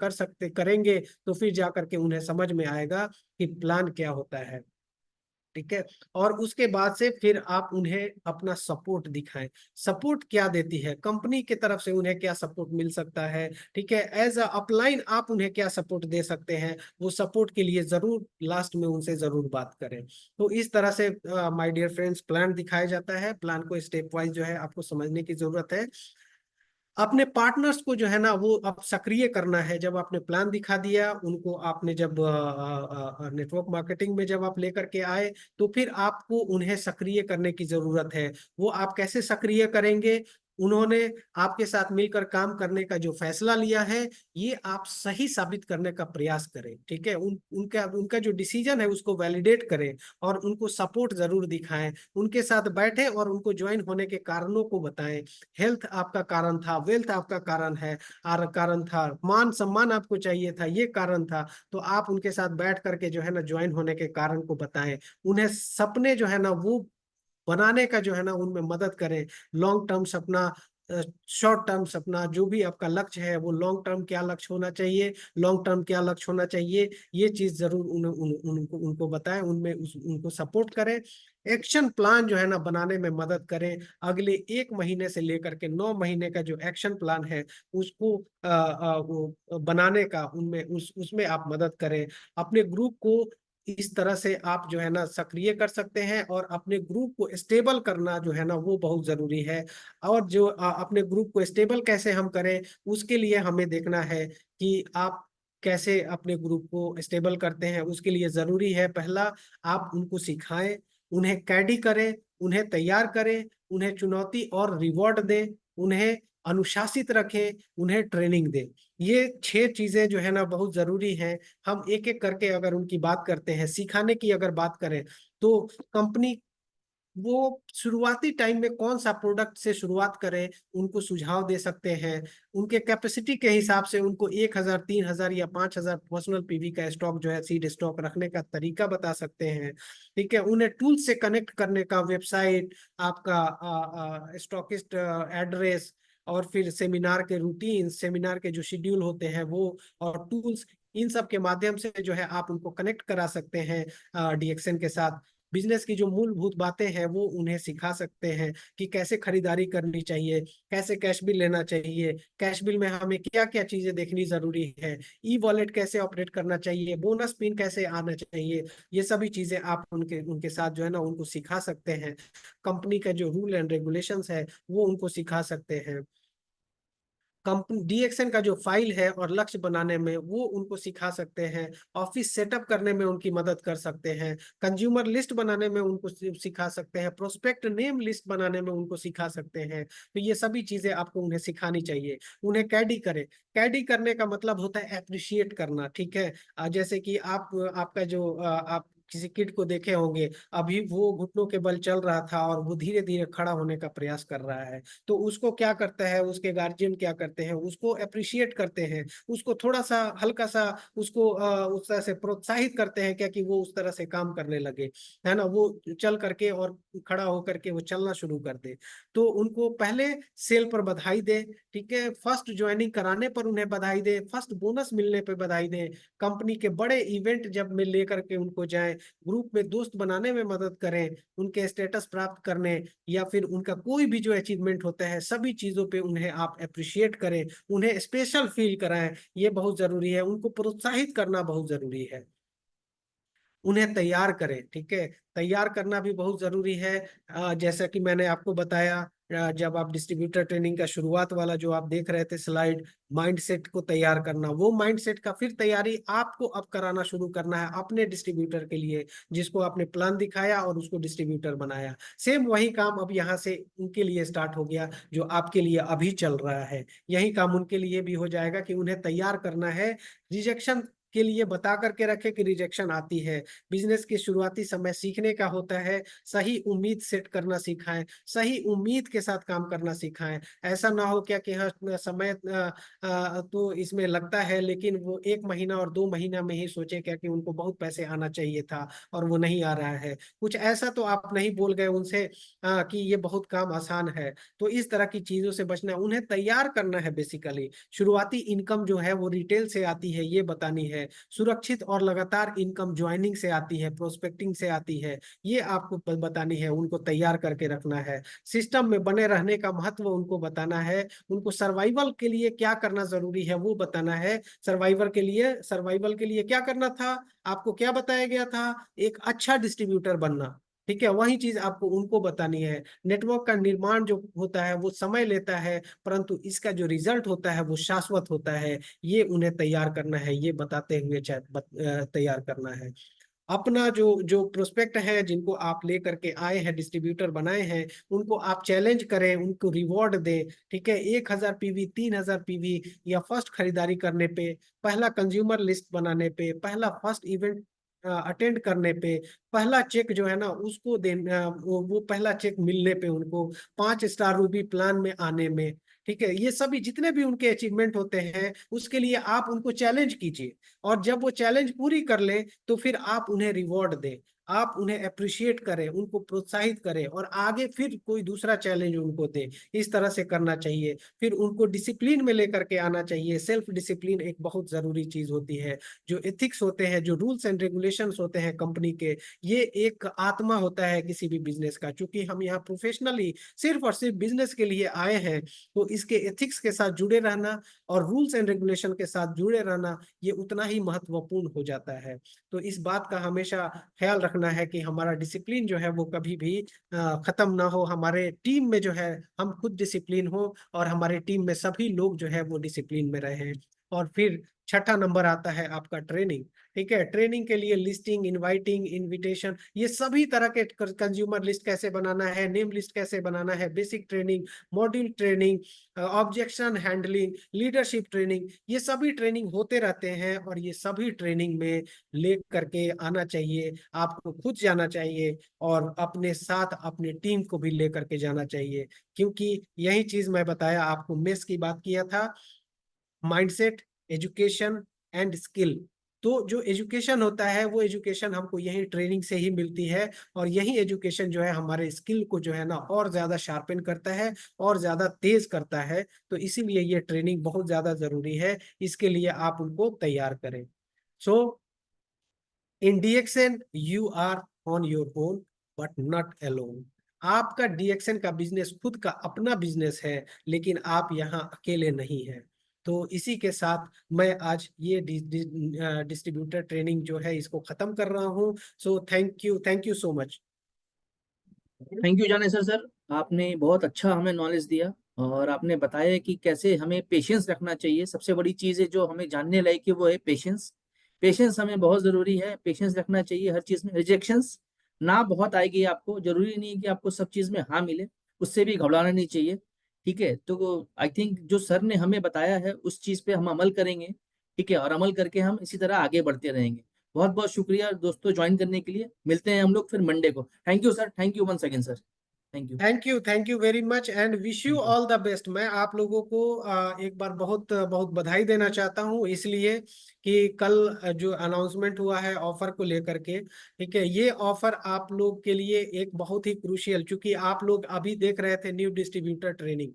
Speaker 2: करेंगे तो फिर जाकर के उन्हें समझ में आएगा कि प्लान क्या होता है। ठीक है। और उसके बाद से फिर आप उन्हें अपना सपोर्ट दिखाएं। सपोर्ट क्या देती है कंपनी की तरफ से, उन्हें क्या सपोर्ट मिल सकता है, ठीक है, एज अ अपलाइन आप उन्हें क्या सपोर्ट दे सकते हैं, वो सपोर्ट के लिए जरूर लास्ट में उनसे जरूर बात करें। तो इस तरह से माय डियर फ्रेंड्स प्लान दिखाया जाता है। प्लान को स्टेप वाइज जो है आपको समझने की जरूरत है। अपने पार्टनर्स को जो है ना वो अब सक्रिय करना है। जब आपने प्लान दिखा दिया उनको, आपने जब नेटवर्क मार्केटिंग में जब आप लेकर के आए, तो फिर आपको उन्हें सक्रिय करने की जरूरत है। वो आप कैसे सक्रिय करेंगे? उन्होंने आपके साथ मिलकर काम करने का जो फैसला लिया है, ये आप सही साबित करने का प्रयास करें। ठीक है, उनका उनका जो डिसीजन है उसको वैलिडेट करें और उनको सपोर्ट जरूर दिखाएं। उनके साथ बैठे और उनको ज्वाइन होने के कारणों को बताएं। हेल्थ आपका कारण था, वेल्थ आपका कारण है, कारण था, मान सम्मान आपको चाहिए था, ये कारण था। तो आप उनके साथ बैठ करके जो है ना ज्वाइन होने के कारण को बताएं। उन्हें सपने जो है ना वो बनाने का जो है ना उनमें मदद करें। लॉन्ग टर्म सपना, शॉर्ट टर्म सपना, जो भी आपका लक्ष्य है वो लॉन्ग टर्म क्या लक्ष्य होना चाहिए, लॉन्ग टर्म क्या लक्ष्य होना चाहिए, ये चीज जरूर उनको बताएं, उनमें उनको सपोर्ट करें। एक्शन प्लान जो है ना बनाने में मदद करें। अगले 1 महीने से लेकर के 9 महीने का जो एक्शन प्लान है उसको वो बनाने का उसमें आप मदद करें। अपने ग्रुप को इस तरह से आप जो है ना सक्रिय कर सकते हैं और अपने ग्रुप को स्टेबल करना जो है ना वो बहुत जरूरी है। और जो अपने ग्रुप को स्टेबल कैसे हम करें, उसके लिए हमें देखना है कि आप कैसे अपने ग्रुप को स्टेबल करते हैं। उसके लिए जरूरी है, पहला, आप उनको सिखाएं, उन्हें कैडी करें, उन्हें तैयार करें, उन्हें चुनौती और रिवॉर्ड दें, उन्हें अनुशासित रखें, उन्हें ट्रेनिंग दें। ये 6 चीजें जो है ना बहुत जरूरी हैं। हम एक एक करके अगर उनकी बात करते हैं, सिखाने की अगर बात करें, तो कंपनी वो शुरुआती टाइम में कौन सा प्रोडक्ट से शुरुआत करें उनको सुझाव दे सकते हैं। उनके कैपेसिटी के हिसाब से उनको 1,000, 3,000 या 5,000 पर्सनल पीवी का स्टॉक जो है सीड स्टॉक रखने का तरीका बता सकते हैं। ठीक है, उन्हें टूल से कनेक्ट करने का, वेबसाइट, आपका स्टॉकिस्ट एड्रेस, और फिर सेमिनार के रूटीन, सेमिनार के जो शेड्यूल होते हैं वो, और टूल्स, इन सब के माध्यम से जो है आप उनको कनेक्ट करा सकते हैं डीएक्सएन के साथ। बिजनेस की जो मूलभूत बातें हैं वो उन्हें सिखा सकते हैं कि कैसे खरीदारी करनी चाहिए, कैसे कैश बिल लेना चाहिए, कैश बिल में हमें क्या क्या चीजें देखनी जरूरी है, ई वॉलेट कैसे ऑपरेट करना चाहिए, बोनस पिन कैसे आना चाहिए। ये सभी चीजें आप उनके उनके साथ जो है ना उनको सिखा सकते हैं। कंपनी का जो रूल एंड रेगुलेशंस है वो उनको सिखा सकते हैं। कंपनी डीएक्सएन का जो फाइल है और लक्ष्य बनाने में वो उनको सिखा सकते हैं। ऑफिस सेटअप करने में उनकी मदद कर सकते हैं। कंज्यूमर लिस्ट बनाने में उनको सिखा सकते हैं। प्रोस्पेक्ट नेम लिस्ट बनाने में उनको सिखा सकते हैं। तो ये सभी चीजें आपको उन्हें सिखानी चाहिए। उन्हें कैडी करें। कैडी करने का मतलब होता है अप्रिशिएट करना। ठीक है, जैसे कि आपका जो आप किसी किड को देखे होंगे, अभी वो घुटनों के बल चल रहा था और वो धीरे धीरे खड़ा होने का प्रयास कर रहा है, तो उसको क्या करता है, उसके गार्जियन क्या करते हैं, उसको अप्रिशिएट करते हैं, उसको थोड़ा सा हल्का सा उसको उस तरह से प्रोत्साहित करते हैं क्या कि वो उस तरह से काम करने लगे, है ना, वो चल करके और खड़ा होकर के वो चलना शुरू कर दे। तो उनको पहले सेल पर बधाई दे। ठीक है, फर्स्ट ज्वाइनिंग कराने पर उन्हें बधाई दे, फर्स्ट बोनस मिलने पर बधाई दे, कंपनी के बड़े इवेंट जब में लेकर के उनको जाए ग्रुप में दोस्त बनाने में मदद करें, उनके स्टेटस प्राप्त करने या फिर उनका कोई भी जो अचीवमेंट होता है सभी चीजों पे उन्हें आप अप्रिशिएट करें, उन्हें स्पेशल फील कराएं, ये बहुत जरूरी है। उनको प्रोत्साहित करना बहुत जरूरी है, उन्हें तैयार करें। ठीक है, तैयार करना भी बहुत जरूरी है। जैसा कि मैंने आपको बताया, जब आप डिस्ट्रीब्यूटर ट्रेनिंग का शुरुआत वाला जो आप देख रहे थे स्लाइड, माइंडसेट को तैयार करना, वो माइंडसेट का फिर तैयारी आपको अब कराना शुरू करना है अपने डिस्ट्रीब्यूटर के लिए, जिसको आपने प्लान दिखाया और उसको डिस्ट्रीब्यूटर बनाया। सेम वही काम अब यहाँ से उनके लिए स्टार्ट हो गया जो आपके लिए अभी चल रहा है। यही काम उनके लिए भी हो जाएगा कि उन्हें तैयार करना है। रिजेक्शन के लिए बता करके रखे कि रिजेक्शन आती है। बिजनेस के शुरुआती समय सीखने का होता है, सही उम्मीद सेट करना सिखाएं, सही उम्मीद के साथ काम करना सिखाएं। ऐसा ना हो क्या कि हाँ समय तो इसमें लगता है लेकिन वो 1 महीना और 2 महीना में ही सोचे क्या कि उनको बहुत पैसे आना चाहिए था और वो नहीं आ रहा है। कुछ ऐसा तो आप नहीं बोल गए उनसे कि ये बहुत काम आसान है। तो इस तरह की चीजों से बचना, उन्हें तैयार करना है। बेसिकली शुरुआती इनकम जो है वो रिटेल से आती है, ये बतानी है। सुरक्षित और लगातार इनकम ज्वाइनिंग से आती है, प्रोस्पेक्टिंग से आती है, ये आपको बतानी है, उनको तैयार करके रखना है। सिस्टम में बने रहने का महत्व उनको बताना है। उनको सर्वाइवल के लिए क्या करना जरूरी है वो बताना है। सर्वाइवल के लिए क्या करना था, आपको क्या बताया गया था, एक अच्छा डिस्ट्रीब्यूटर बनना। ठीक है, वही चीज आपको उनको बतानी है। नेटवर्क का निर्माण जो होता है वो समय लेता है, परंतु इसका जो रिजल्ट होता है वो शाश्वत होता है। ये उन्हें तैयार करना है, ये बताते हुए तैयार करना है। अपना जो जो प्रोस्पेक्ट है, जिनको आप लेकर के आए हैं, डिस्ट्रीब्यूटर बनाए हैं, उनको आप चैलेंज करें, उनको रिवॉर्ड दें। ठीक है, 1,000 PV, 3,000 PV या फर्स्ट खरीदारी करने पे, पहला कंज्यूमर लिस्ट बनाने पे, पहला फर्स्ट इवेंट अटेंड करने पे, पहला चेक जो है ना उसको देना, वो पहला चेक मिलने पे, उनको 5 स्टार रूबी प्लान में आने में। ठीक है, ये सभी जितने भी उनके अचीवमेंट होते हैं उसके लिए आप उनको चैलेंज कीजिए, और जब वो चैलेंज पूरी कर ले तो फिर आप उन्हें रिवॉर्ड दें, आप उन्हें अप्रिशिएट करें, उनको प्रोत्साहित करें और आगे फिर कोई दूसरा चैलेंज उनको दें। इस तरह से करना चाहिए। फिर उनको डिसिप्लिन में लेकर के आना चाहिए। सेल्फ डिसिप्लिन एक बहुत जरूरी चीज होती है। जो एथिक्स होते हैं, जो रूल्स एंड रेगुलेशंस होते हैं कंपनी के, ये एक आत्मा होता है किसी भी बिजनेस का। चूंकि हम यहाँ प्रोफेशनली सिर्फ और सिर्फ बिजनेस के लिए आए हैं, तो इसके एथिक्स के साथ जुड़े रहना और रूल्स एंड रेगुलेशन के साथ जुड़े रहना ये उतना ही महत्वपूर्ण हो जाता है। तो इस बात का हमेशा ख्याल रखना है कि हमारा डिसिप्लिन जो है वो कभी भी खत्म ना हो। हमारे टीम में जो है हम खुद डिसिप्लिन हो और हमारे टीम में सभी लोग जो है वो डिसिप्लिन में रहे। और फिर छठा नंबर आता है आपका ट्रेनिंग। ठीक है, ट्रेनिंग के लिए लिस्टिंग, इनवाइटिंग, इनविटेशन, ये सभी तरह के कंज्यूमर लिस्ट कैसे बनाना है, नेम लिस्ट कैसे बनाना है, basic training, module training, objection handling, leadership training, ये सभी ट्रेनिंग होते रहते हैं। और ये सभी ट्रेनिंग में ले करके आना चाहिए, आपको खुद जाना चाहिए और अपने साथ अपने टीम को भी ले करके जाना चाहिए। क्योंकि यही चीज मैं बताया आपको, मेस की बात किया था, माइंडसेट, एजुकेशन एंड स्किल। तो जो एजुकेशन होता है वो एजुकेशन हमको यही ट्रेनिंग से ही मिलती है, और यही एजुकेशन जो है हमारे स्किल को जो है ना और ज्यादा शार्पन करता है और ज्यादा तेज करता है। तो इसीलिए ये ट्रेनिंग बहुत ज्यादा जरूरी है, इसके लिए आप उनको तैयार करें। So in DXN you are on your own but not alone. आपका डीएक्सएन का बिजनेस खुद का अपना बिजनेस है, लेकिन आप यहाँ अकेले नहीं हैं। तो इसी के साथ मैं आज ये डिस्ट्रीब्यूटर ट्रेनिंग जो है इसको खत्म कर रहा हूँ। So thank you so much.
Speaker 1: Thank you Janesar sir, आपने बहुत अच्छा हमें नॉलेज दिया और आपने बताया कि कैसे हमें पेशेंस रखना चाहिए। सबसे बड़ी चीज़ है जो हमें जानने लायक है वो है पेशेंस। पेशेंस हमें बहुत ज़रूरी है, पेशेंस रखना चाहिए हर चीज़ में। रिजेक्शंस ना बहुत आएगी आपको, जरूरी नहीं है कि आपको सब चीज़ में हाँ मिले, उससे भी घबराना नहीं चाहिए। ठीक है, तो आई थिंक जो सर ने हमें बताया है उस चीज़ पे हम अमल करेंगे। ठीक है, और अमल करके हम इसी तरह आगे बढ़ते रहेंगे। बहुत बहुत शुक्रिया दोस्तों ज्वाइन करने के लिए। मिलते हैं हम लोग फिर मंडे को। Thank you sir, thank you once again sir. Thank you.
Speaker 2: Thank you very much and wish you
Speaker 1: thank you.
Speaker 2: All the best. मैं आप लोगों को एक बार बहुत बहुत बधाई देना चाहता हूं, इसलिए कि कल जो अनाउंसमेंट हुआ है ऑफर को लेकर के, ठीक है, ये ऑफर आप लोग के लिए एक बहुत ही क्रूशियल, चूंकि आप लोग अभी देख रहे थे न्यू डिस्ट्रीब्यूटर ट्रेनिंग।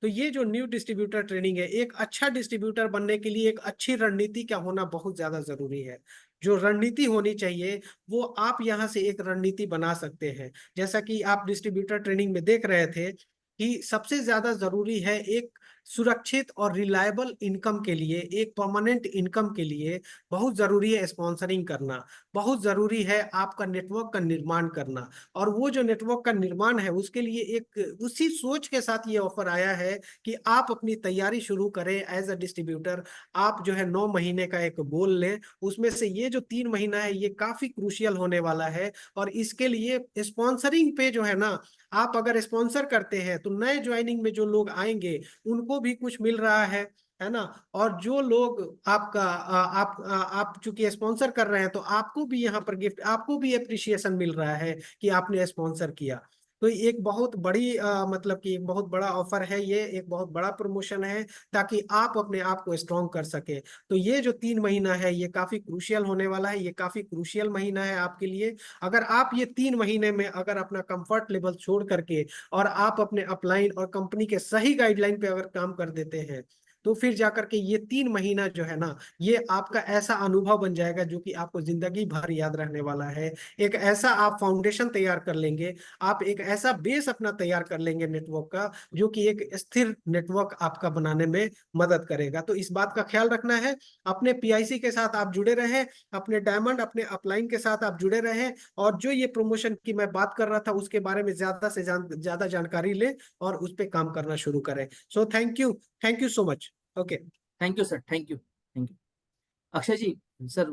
Speaker 2: तो ये जो न्यू डिस्ट्रीब्यूटर ट्रेनिंग है, एक अच्छा डिस्ट्रीब्यूटर बनने के लिए एक अच्छी रणनीति का होना बहुत ज्यादा जरूरी है। जो रणनीति होनी चाहिए वो आप यहाँ से एक रणनीति बना सकते हैं। जैसा कि आप डिस्ट्रीब्यूटर ट्रेनिंग में देख रहे थे कि सबसे ज्यादा जरूरी है एक सुरक्षित और रिलायबल इनकम के लिए, एक परमानेंट इनकम के लिए बहुत जरूरी है स्पॉन्सरिंग करना, बहुत जरूरी है आपका नेटवर्क का निर्माण करना। और वो जो नेटवर्क का निर्माण है उसके लिए एक उसी सोच के साथ ये ऑफर आया है कि आप अपनी तैयारी शुरू करें एज अ डिस्ट्रीब्यूटर। आप जो है 9 महीने का एक गोल लें, उसमें से ये जो 3 महीना है ये काफी क्रूशियल होने वाला है। और इसके लिए स्पॉन्सरिंग पे जो है ना, आप अगर स्पॉन्सर करते हैं तो नए ज्वाइनिंग में जो लोग आएंगे उनको भी कुछ मिल रहा है ना। और जो लोग आपका आप चूंकि स्पॉन्सर कर रहे हैं तो आपको भी यहाँ पर गिफ्ट, आपको भी अप्रिसिएशन मिल रहा है कि आपने स्पॉन्सर किया। तो एक बहुत बड़ी मतलब कि एक बहुत बड़ा ऑफर है, ये एक बहुत बड़ा प्रमोशन है ताकि आप अपने आप को स्ट्रॉन्ग कर सके। तो ये जो 3 महीना है ये काफी क्रूशियल होने वाला है, ये काफी क्रूशियल महीना है आपके लिए। अगर आप ये 3 महीने में अगर अपना कंफर्ट लेवल छोड़ करके और आप अपने अपलाइन और कंपनी के सही गाइडलाइन पे अगर काम कर देते हैं तो फिर जाकर के ये 3 महीना जो है ना, ये आपका ऐसा अनुभव बन जाएगा जो कि आपको जिंदगी भर याद रहने वाला है। एक ऐसा आप फाउंडेशन तैयार कर लेंगे, आप एक ऐसा बेस अपना तैयार कर लेंगे नेटवर्क का, जो कि एक स्थिर नेटवर्क आपका बनाने में मदद करेगा। तो इस बात का ख्याल रखना है, अपने पीआईसी के साथ आप जुड़े रहें, अपने डायमंड अपने अपलाइन के साथ आप जुड़े रहें, और जो ये प्रमोशन की मैं बात कर रहा था उसके बारे में ज्यादा से ज्यादा जानकारी लें और उस पर काम करना शुरू करें। So thank you so much. Okay.
Speaker 1: Thank you sir, thank you, thank you. Akshay ji, sir